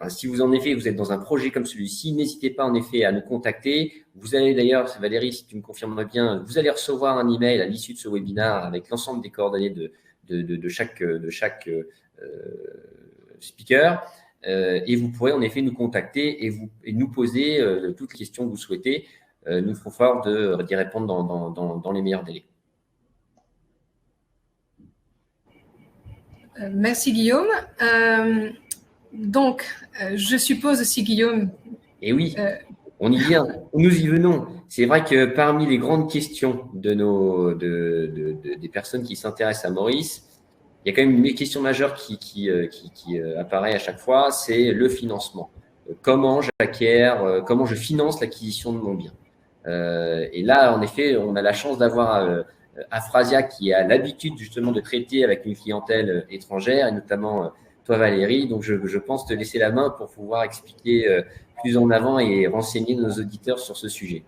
si vous êtes dans un projet comme celui-ci, n'hésitez pas en effet à nous contacter. Vous allez d'ailleurs, Valérie, si tu me confirmerais bien, vous allez recevoir un email à l'issue de ce webinaire avec l'ensemble des coordonnées de chaque speaker. Et vous pourrez en effet nous contacter et nous poser toutes les questions que vous souhaitez. Nous ferons fort d'y répondre dans les meilleurs délais. Merci Guillaume. Donc, je suppose aussi Guillaume. Et oui, on y vient, nous y venons. C'est vrai que parmi les grandes questions des personnes qui s'intéressent à Maurice, il y a quand même une question majeure qui apparaît à chaque fois, c'est le financement. Comment je finance l'acquisition de mon bien. Et là, en effet, on a la chance d'avoir Aphrasia qui a l'habitude justement de traiter avec une clientèle étrangère et notamment toi Valérie. Donc, je pense te laisser la main pour pouvoir expliquer plus en avant et renseigner nos auditeurs sur ce sujet.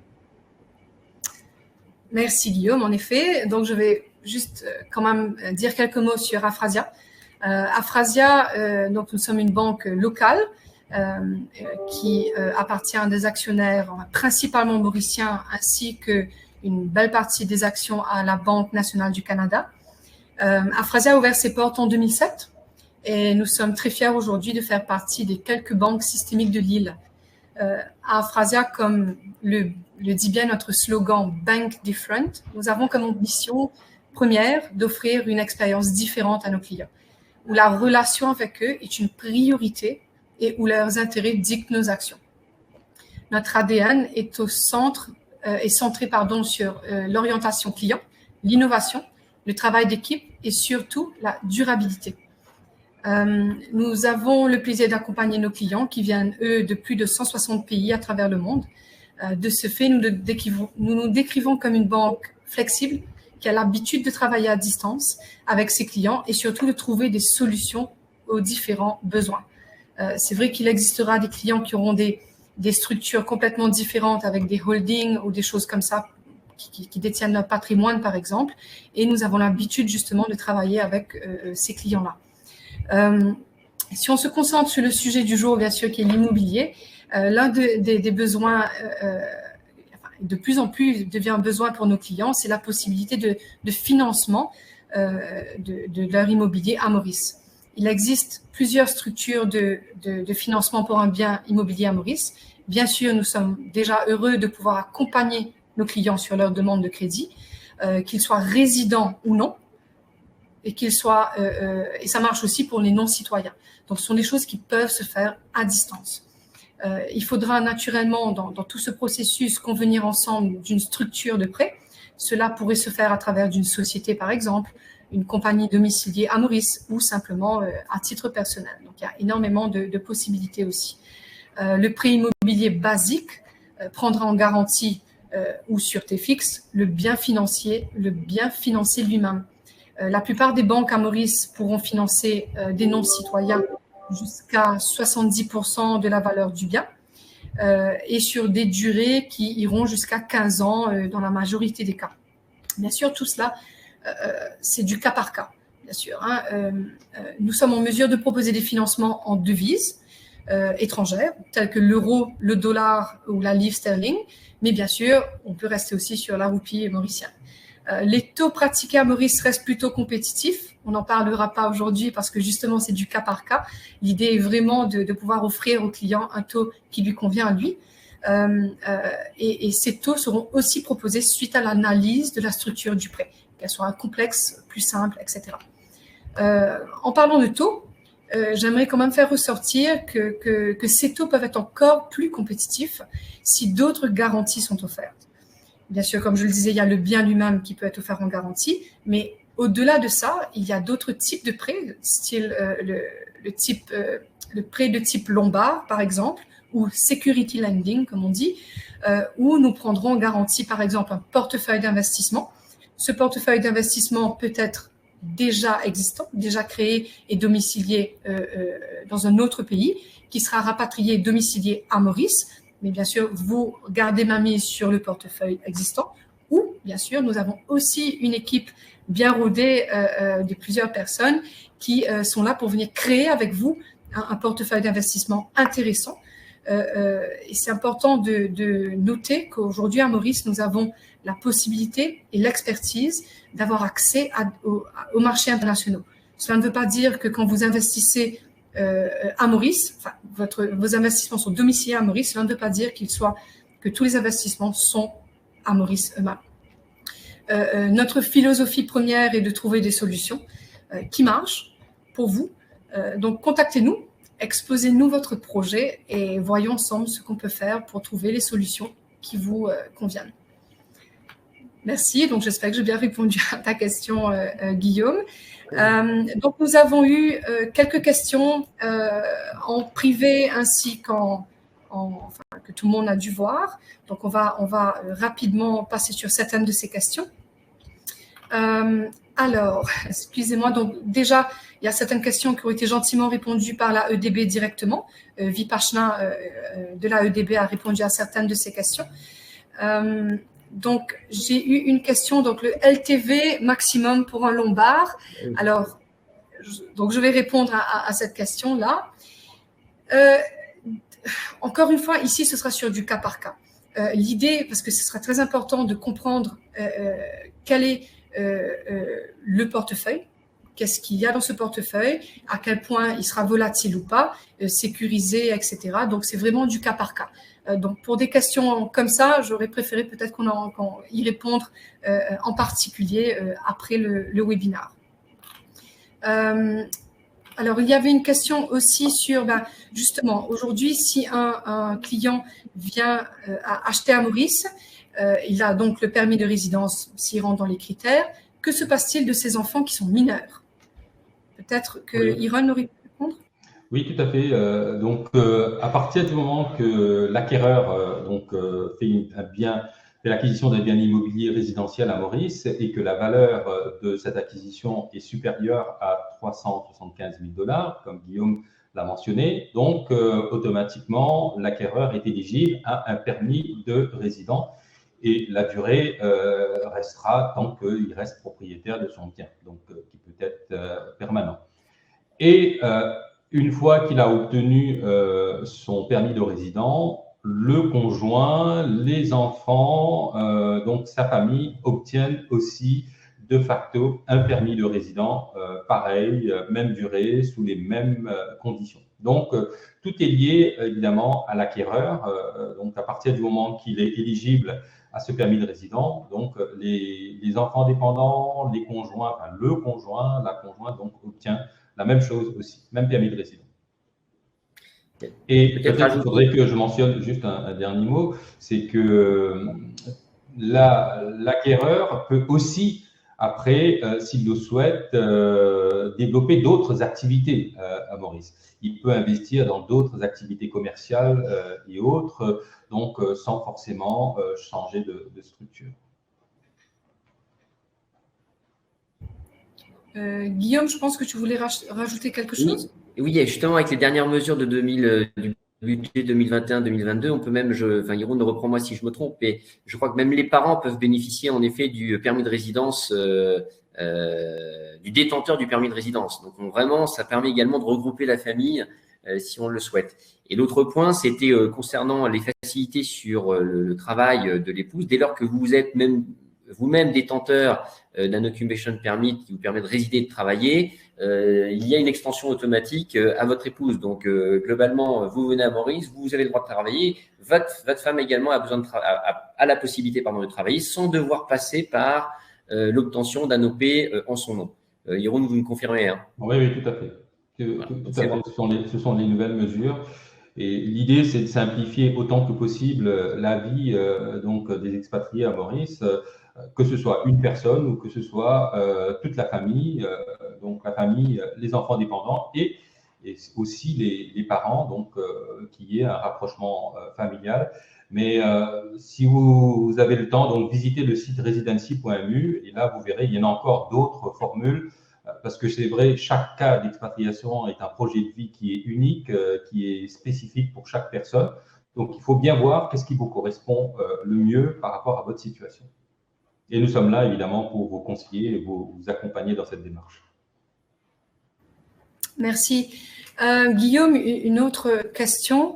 Merci Guillaume, en effet. Donc, je vais juste quand même dire quelques mots sur Aphrasia. Aphrasia, donc nous sommes une banque locale qui appartient à des actionnaires principalement mauriciens ainsi qu'une une belle partie des actions à la Banque nationale du Canada. Afrasia a ouvert ses portes en 2007 et nous sommes très fiers aujourd'hui de faire partie des quelques banques systémiques de l'île. À Afrasia, comme le dit bien notre slogan « Bank Different », nous avons comme ambition première d'offrir une expérience différente à nos clients, où la relation avec eux est une priorité et où leurs intérêts dictent nos actions. Notre ADN est centré sur l'orientation client, l'innovation, le travail d'équipe et surtout la durabilité. Nous avons le plaisir d'accompagner nos clients qui viennent, eux, de plus de 160 pays à travers le monde. De ce fait, nous nous décrivons comme une banque flexible qui a l'habitude de travailler à distance avec ses clients et surtout de trouver des solutions aux différents besoins. C'est vrai qu'il existera des clients qui auront des structures complètement différentes avec des holdings ou des choses comme ça qui détiennent leur patrimoine, par exemple, et nous avons l'habitude justement de travailler avec ces clients-là. Si on se concentre sur le sujet du jour, bien sûr, qui est l'immobilier, l'un des besoins, de plus en plus devient un besoin pour nos clients, c'est la possibilité de financement de leur immobilier à Maurice. Il existe plusieurs structures de financement pour un bien immobilier à Maurice. Bien sûr, nous sommes déjà heureux de pouvoir accompagner nos clients sur leur demande de crédit, qu'ils soient résidents ou non, et et ça marche aussi pour les non-citoyens. Donc, ce sont des choses qui peuvent se faire à distance. Il faudra naturellement, dans tout ce processus, convenir ensemble d'une structure de prêt. Cela pourrait se faire à travers d'une société, par exemple, une compagnie domiciliée à Maurice ou simplement à titre personnel. Donc, il y a énormément de possibilités aussi. Le prêt immobilier basique prendra en garantie ou sûreté fixe le bien financier lui-même. La plupart des banques à Maurice pourront financer des non-citoyens jusqu'à 70% de la valeur du bien et sur des durées qui iront jusqu'à 15 ans dans la majorité des cas. Bien sûr, tout cela, c'est du cas par cas, bien sûr. Nous sommes en mesure de proposer des financements en devises étrangères, telles que l'euro, le dollar ou la livre sterling, mais bien sûr, on peut rester aussi sur la roupie mauricienne. Les taux pratiqués à Maurice restent plutôt compétitifs. On n'en parlera pas aujourd'hui parce que justement, c'est du cas par cas. L'idée est vraiment de pouvoir offrir au client un taux qui lui convient à lui. Et ces taux seront aussi proposés suite à l'analyse de la structure du prêt, qu'elle soit complexe, plus simple, etc. En parlant de taux, j'aimerais quand même faire ressortir que ces taux peuvent être encore plus compétitifs si d'autres garanties sont offertes. Bien sûr, comme je le disais, il y a le bien lui-même qui peut être offert en garantie, mais au-delà de ça, il y a d'autres types de prêts, style le prêt de type lombard, par exemple, ou security lending, comme on dit, où nous prendrons en garantie, par exemple, un portefeuille d'investissement. Ce portefeuille d'investissement peut être déjà existant, déjà créé et domicilié dans un autre pays, qui sera rapatrié et domicilié à Maurice. Mais bien sûr, vous gardez ma mise sur le portefeuille existant. Ou, bien sûr, nous avons aussi une équipe bien rodée de plusieurs personnes qui sont là pour venir créer avec vous un portefeuille d'investissement intéressant. Et c'est important de noter qu'aujourd'hui, à Maurice, nous avons la possibilité et l'expertise d'avoir accès aux marchés internationaux. Cela ne veut pas dire que quand vous investissez à Maurice, enfin, vos investissements sont domiciliés à Maurice, cela ne veut pas dire que tous les investissements sont à Maurice eux-mêmes. Notre philosophie première est de trouver des solutions qui marchent pour vous. Donc, contactez-nous, exposez-nous votre projet et voyons ensemble ce qu'on peut faire pour trouver les solutions qui vous conviennent. Merci. Donc, j'espère que j'ai bien répondu à ta question, Guillaume. Donc, nous avons eu quelques questions en privé ainsi que tout le monde a dû voir. Donc, on va rapidement passer sur certaines de ces questions. Alors, excusez-moi. Donc, déjà, il y a certaines questions qui ont été gentiment répondues par la EDB directement. Vipashna de la EDB a répondu à certaines de ces questions. Donc, j'ai eu une question, donc le LTV maximum pour un lombard. Alors, donc je vais répondre à cette question-là. Encore une fois, ici, ce sera sur du cas par cas. l'idée, parce que ce sera très important de comprendre quel est le portefeuille, qu'est-ce qu'il y a dans ce portefeuille, à quel point il sera volatile ou pas, sécurisé, etc. Donc, c'est vraiment du cas par cas. Donc, pour des questions comme ça, j'aurais préféré peut-être qu'on y répondre en particulier après le webinaire. Alors, il y avait une question aussi sur, justement, aujourd'hui, si un client vient acheter à Maurice, il a donc le permis de résidence s'il rentre dans les critères. Que se passe-t-il de ces enfants qui sont mineurs? Peut-être que Iron aurait pu répondre. Oui, tout à fait. Donc, à partir du moment que l'acquéreur fait l'acquisition d'un bien immobilier résidentiel à Maurice et que la valeur de cette acquisition est supérieure à 375 000 $, comme Guillaume l'a mentionné, donc automatiquement l'acquéreur est éligible à un permis de résident et la durée restera tant qu'il reste propriétaire de son bien, donc qui peut être permanent. Et une fois qu'il a obtenu son permis de résident, le conjoint, les enfants, donc sa famille obtiennent aussi de facto un permis de résident, pareil, même durée, sous les mêmes conditions. Donc, tout est lié évidemment à l'acquéreur. Donc, à partir du moment qu'il est éligible à ce permis de résident, donc les enfants dépendants, les conjoints, enfin le conjoint, la conjointe, donc obtient la même chose aussi, même permis de résident. Et peut-être qu'il faudrait que je mentionne juste un dernier mot, c'est que l'acquéreur peut aussi, après, s'il le souhaite, développer d'autres activités à Maurice. Il peut investir dans d'autres activités commerciales et autres, donc sans forcément changer de structure. Guillaume, je pense que tu voulais rajouter quelque chose. Oui, justement, avec les dernières mesures de du budget 2021-2022, on peut même, Yaron, reprends-moi si je me trompe, mais je crois que même les parents peuvent bénéficier en effet du permis de résidence, du détenteur du permis de résidence. Donc vraiment, ça permet également de regrouper la famille si on le souhaite. Et l'autre point, c'était concernant les facilités sur le travail de l'épouse. Dès lors que vous êtes vous-même détenteur d'un occupation permit qui vous permet de résider et de travailler, il y a une extension automatique à votre épouse. Donc, globalement, vous venez à Maurice, vous avez le droit de travailler. Votre femme également a la possibilité de travailler sans devoir passer par l'obtention d'un OP en son nom. Yaron, vous me confirmez, hein? Oui, tout à fait. Tout à fait. Ce sont les nouvelles mesures. Et l'idée, c'est de simplifier autant que possible la vie donc des expatriés à Maurice, que ce soit une personne ou que ce soit toute la famille, donc la famille, les enfants dépendants et aussi les parents, donc qu'il y ait un rapprochement familial. Mais si vous avez le temps, donc visitez le site residency.mu et là, vous verrez, il y en a encore d'autres formules. Parce que c'est vrai, chaque cas d'expatriation est un projet de vie qui est unique, qui est spécifique pour chaque personne. Donc, il faut bien voir qu'est-ce qui vous correspond le mieux par rapport à votre situation. Et nous sommes là, évidemment, pour vous conseiller et vous accompagner dans cette démarche. Merci. Guillaume, une autre question.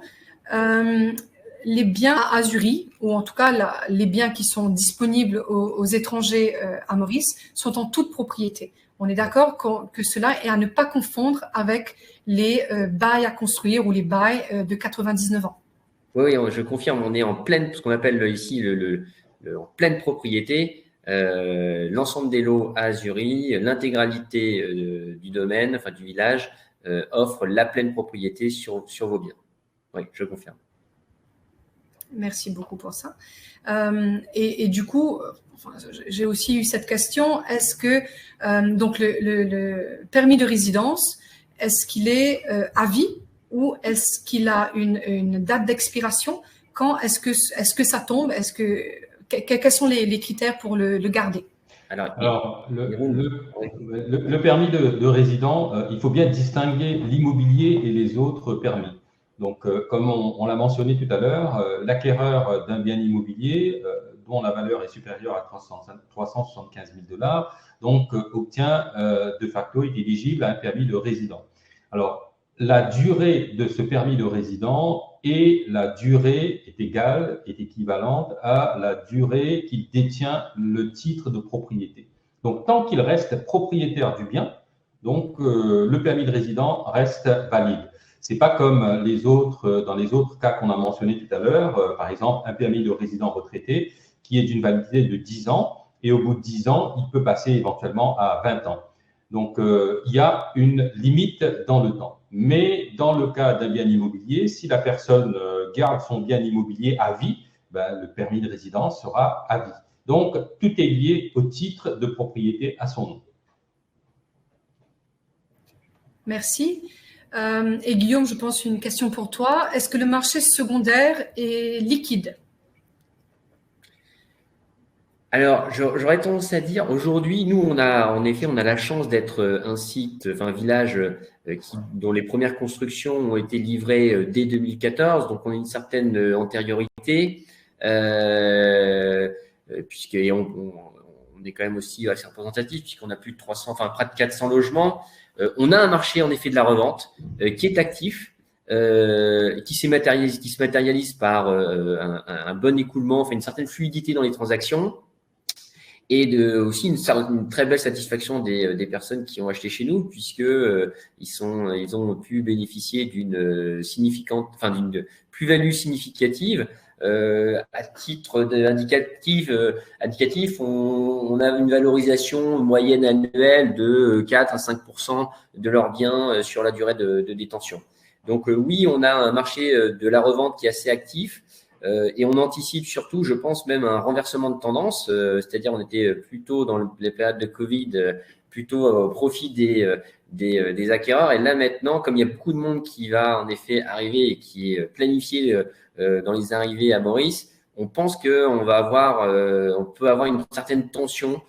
Les biens à Azurie, ou en tout cas les biens qui sont disponibles aux étrangers à Maurice, sont en toute propriété. On est d'accord que cela est à ne pas confondre avec les bails à construire ou les bails de 99 ans. Oui, je confirme, on est en pleine, ce qu'on appelle ici en pleine propriété. L'ensemble des lots à Azurie, l'intégralité du domaine, enfin du village, offre la pleine propriété sur vos biens. Oui, je confirme. Merci beaucoup pour ça. Et du coup, j'ai aussi eu cette question. Est-ce que donc le permis de résidence, est-ce qu'il est à vie ou est-ce qu'il a une date d'expiration? Quand est-ce que ça tombe? Quels sont les critères pour le garder? Alors le permis de résident, il faut bien distinguer l'immobilier et les autres permis. Donc, comme on l'a mentionné tout à l'heure, l'acquéreur d'un bien immobilier dont la valeur est supérieure à 375 000 $, donc obtient de facto, est éligible à un permis de résident. Alors, la durée de ce permis de résident et la durée est égale, est équivalente à la durée qu'il détient le titre de propriété. Donc, tant qu'il reste propriétaire du bien, donc le permis de résident reste valide. C'est pas comme les autres, dans les autres cas qu'on a mentionnés tout à l'heure, par exemple un permis de résident retraité qui est d'une validité de 10 ans et au bout de 10 ans, il peut passer éventuellement à 20 ans. Donc, il y a une limite dans le temps. Mais dans le cas d'un bien immobilier, si la personne garde son bien immobilier à vie, ben, le permis de résidence sera à vie. Donc, tout est lié au titre de propriété à son nom. Merci. Et Guillaume, je pense une question pour toi. Est-ce que le marché secondaire est liquide? Alors, j'aurais tendance à dire, aujourd'hui, nous, en effet, on a la chance d'être un site, enfin un village dont les premières constructions ont été livrées dès 2014, donc on a une certaine antériorité, on est quand même aussi assez représentatif, puisqu'on a plus de 300, enfin près de 400 logements. On a un marché, en effet, de la revente qui est actif, qui se matérialise par un bon écoulement, enfin une certaine fluidité dans les transactions. Et aussi une très belle satisfaction des personnes qui ont acheté chez nous, puisque ils ont pu bénéficier d'une plus-value significative. À titre indicatif, on a une valorisation moyenne annuelle de 4 à 5% de leurs biens sur la durée de détention. Donc oui, on a un marché de la revente qui est assez actif. Et on anticipe surtout, je pense, même un renversement de tendance, c'est-à-dire on était plutôt dans les périodes de Covid, plutôt au profit des acquéreurs. Et là maintenant, comme il y a beaucoup de monde qui va en effet arriver et qui est planifié dans les arrivées à Maurice, on pense on peut avoir une certaine tension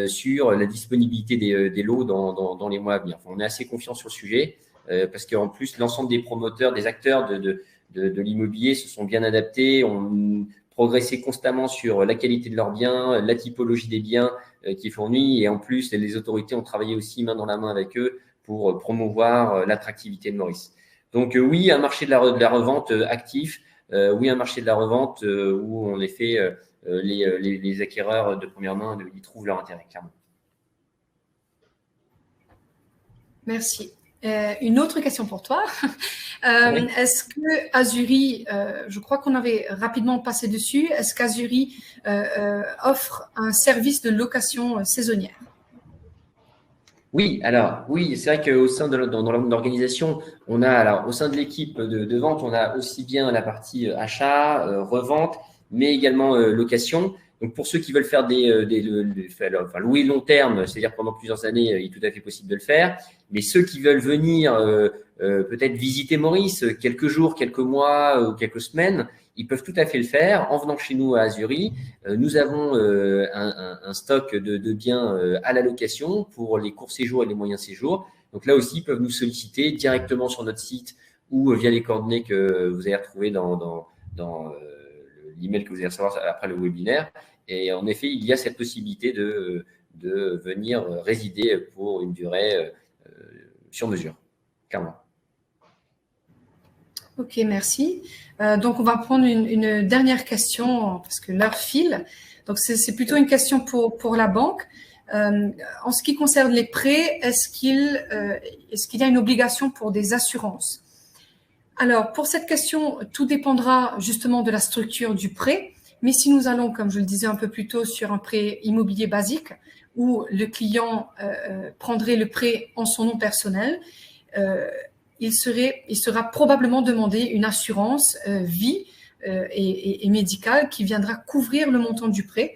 sur la disponibilité des lots dans les mois à venir. Enfin, on est assez confiant sur le sujet parce qu'en plus, l'ensemble des promoteurs, des acteurs de l'immobilier se sont bien adaptés, ont progressé constamment sur la qualité de leurs biens, la typologie des biens qui est fournie, et en plus les autorités ont travaillé aussi main dans la main avec eux pour promouvoir l'attractivité de Maurice. Donc oui, un marché de la revente actif, oui, un marché de la revente où en effet les acquéreurs de première main y trouvent leur intérêt, clairement. Merci. Une autre question pour toi. Oui. Est-ce que Azuri, je crois qu'on avait rapidement passé dessus, est-ce qu'Azuri offre un service de location saisonnière? Oui, alors oui, c'est vrai qu'au sein de l'organisation, on a alors au sein de l'équipe de vente, on a aussi bien la partie achat, revente, mais également location. Donc pour ceux qui veulent faire louer long terme, c'est-à-dire pendant plusieurs années, il est tout à fait possible de le faire. Mais ceux qui veulent venir peut-être visiter Maurice quelques jours, quelques mois ou quelques semaines, ils peuvent tout à fait le faire en venant chez nous à Azuri. Nous avons un stock de biens à la location pour les courts séjours et les moyens séjours. Donc là aussi, ils peuvent nous solliciter directement sur notre site ou via les coordonnées que vous allez retrouver dans l'email que vous allez recevoir après le webinaire. Et en effet, il y a cette possibilité de venir résider pour une durée sur mesure, clairement. Ok, merci. Donc, on va prendre une dernière question parce que l'heure file. Donc, c'est plutôt une question pour la banque. En ce qui concerne les prêts, est-ce qu'il y a une obligation pour des assurances? Alors, pour cette question, tout dépendra justement de la structure du prêt. Mais si nous allons, comme je le disais un peu plus tôt, sur un prêt immobilier basique où le client prendrait le prêt en son nom personnel, il sera probablement demandé une assurance vie et médicale qui viendra couvrir le montant du prêt,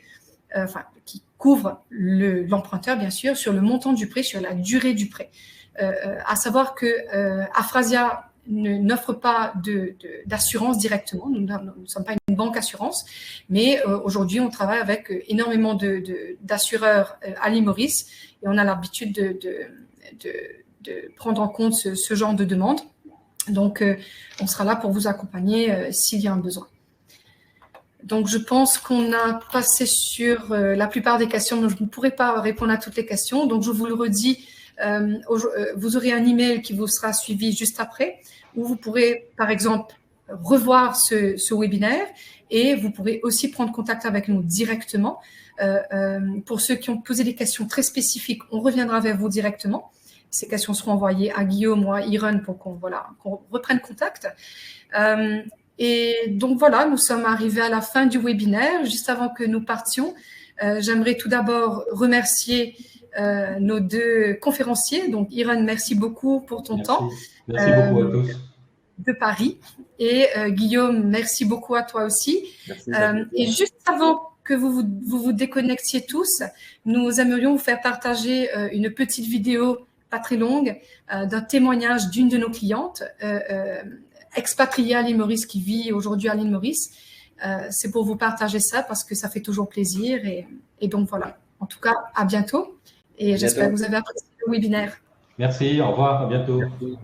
qui couvre l'emprunteur, bien sûr, sur le montant du prêt, sur la durée du prêt. À savoir que Aphrasia n'offre pas d'assurance directement. Nous ne sommes pas une banque assurance, mais aujourd'hui, on travaille avec énormément d'assureurs à l'île Maurice et on a l'habitude de prendre en compte ce genre de demande. Donc, on sera là pour vous accompagner s'il y a un besoin. Donc, je pense qu'on a passé sur la plupart des questions, donc je ne pourrai pas répondre à toutes les questions. Donc, je vous le redis, vous aurez un email qui vous sera suivi juste après, où vous pourrez, par exemple, revoir ce webinaire et vous pourrez aussi prendre contact avec nous directement. Pour ceux qui ont posé des questions très spécifiques, on reviendra vers vous directement. Ces questions seront envoyées à Guillaume ou à Iron pour qu'on reprenne contact. Et donc voilà, nous sommes arrivés à la fin du webinaire. Juste avant que nous partions, j'aimerais tout d'abord remercier nos deux conférenciers. Donc Iron, merci beaucoup pour ton temps. Merci beaucoup à tous. De Paris. Et Guillaume, merci beaucoup à toi aussi. Merci, et juste avant que vous déconnectiez tous, nous aimerions vous faire partager une petite vidéo pas très longue d'un témoignage d'une de nos clientes expatriée à l'île Maurice qui vit aujourd'hui à l'île Maurice. C'est pour vous partager ça parce que ça fait toujours plaisir et donc voilà. En tout cas, à bientôt et j'espère que vous avez apprécié le webinaire. Merci, au revoir, à bientôt. Merci.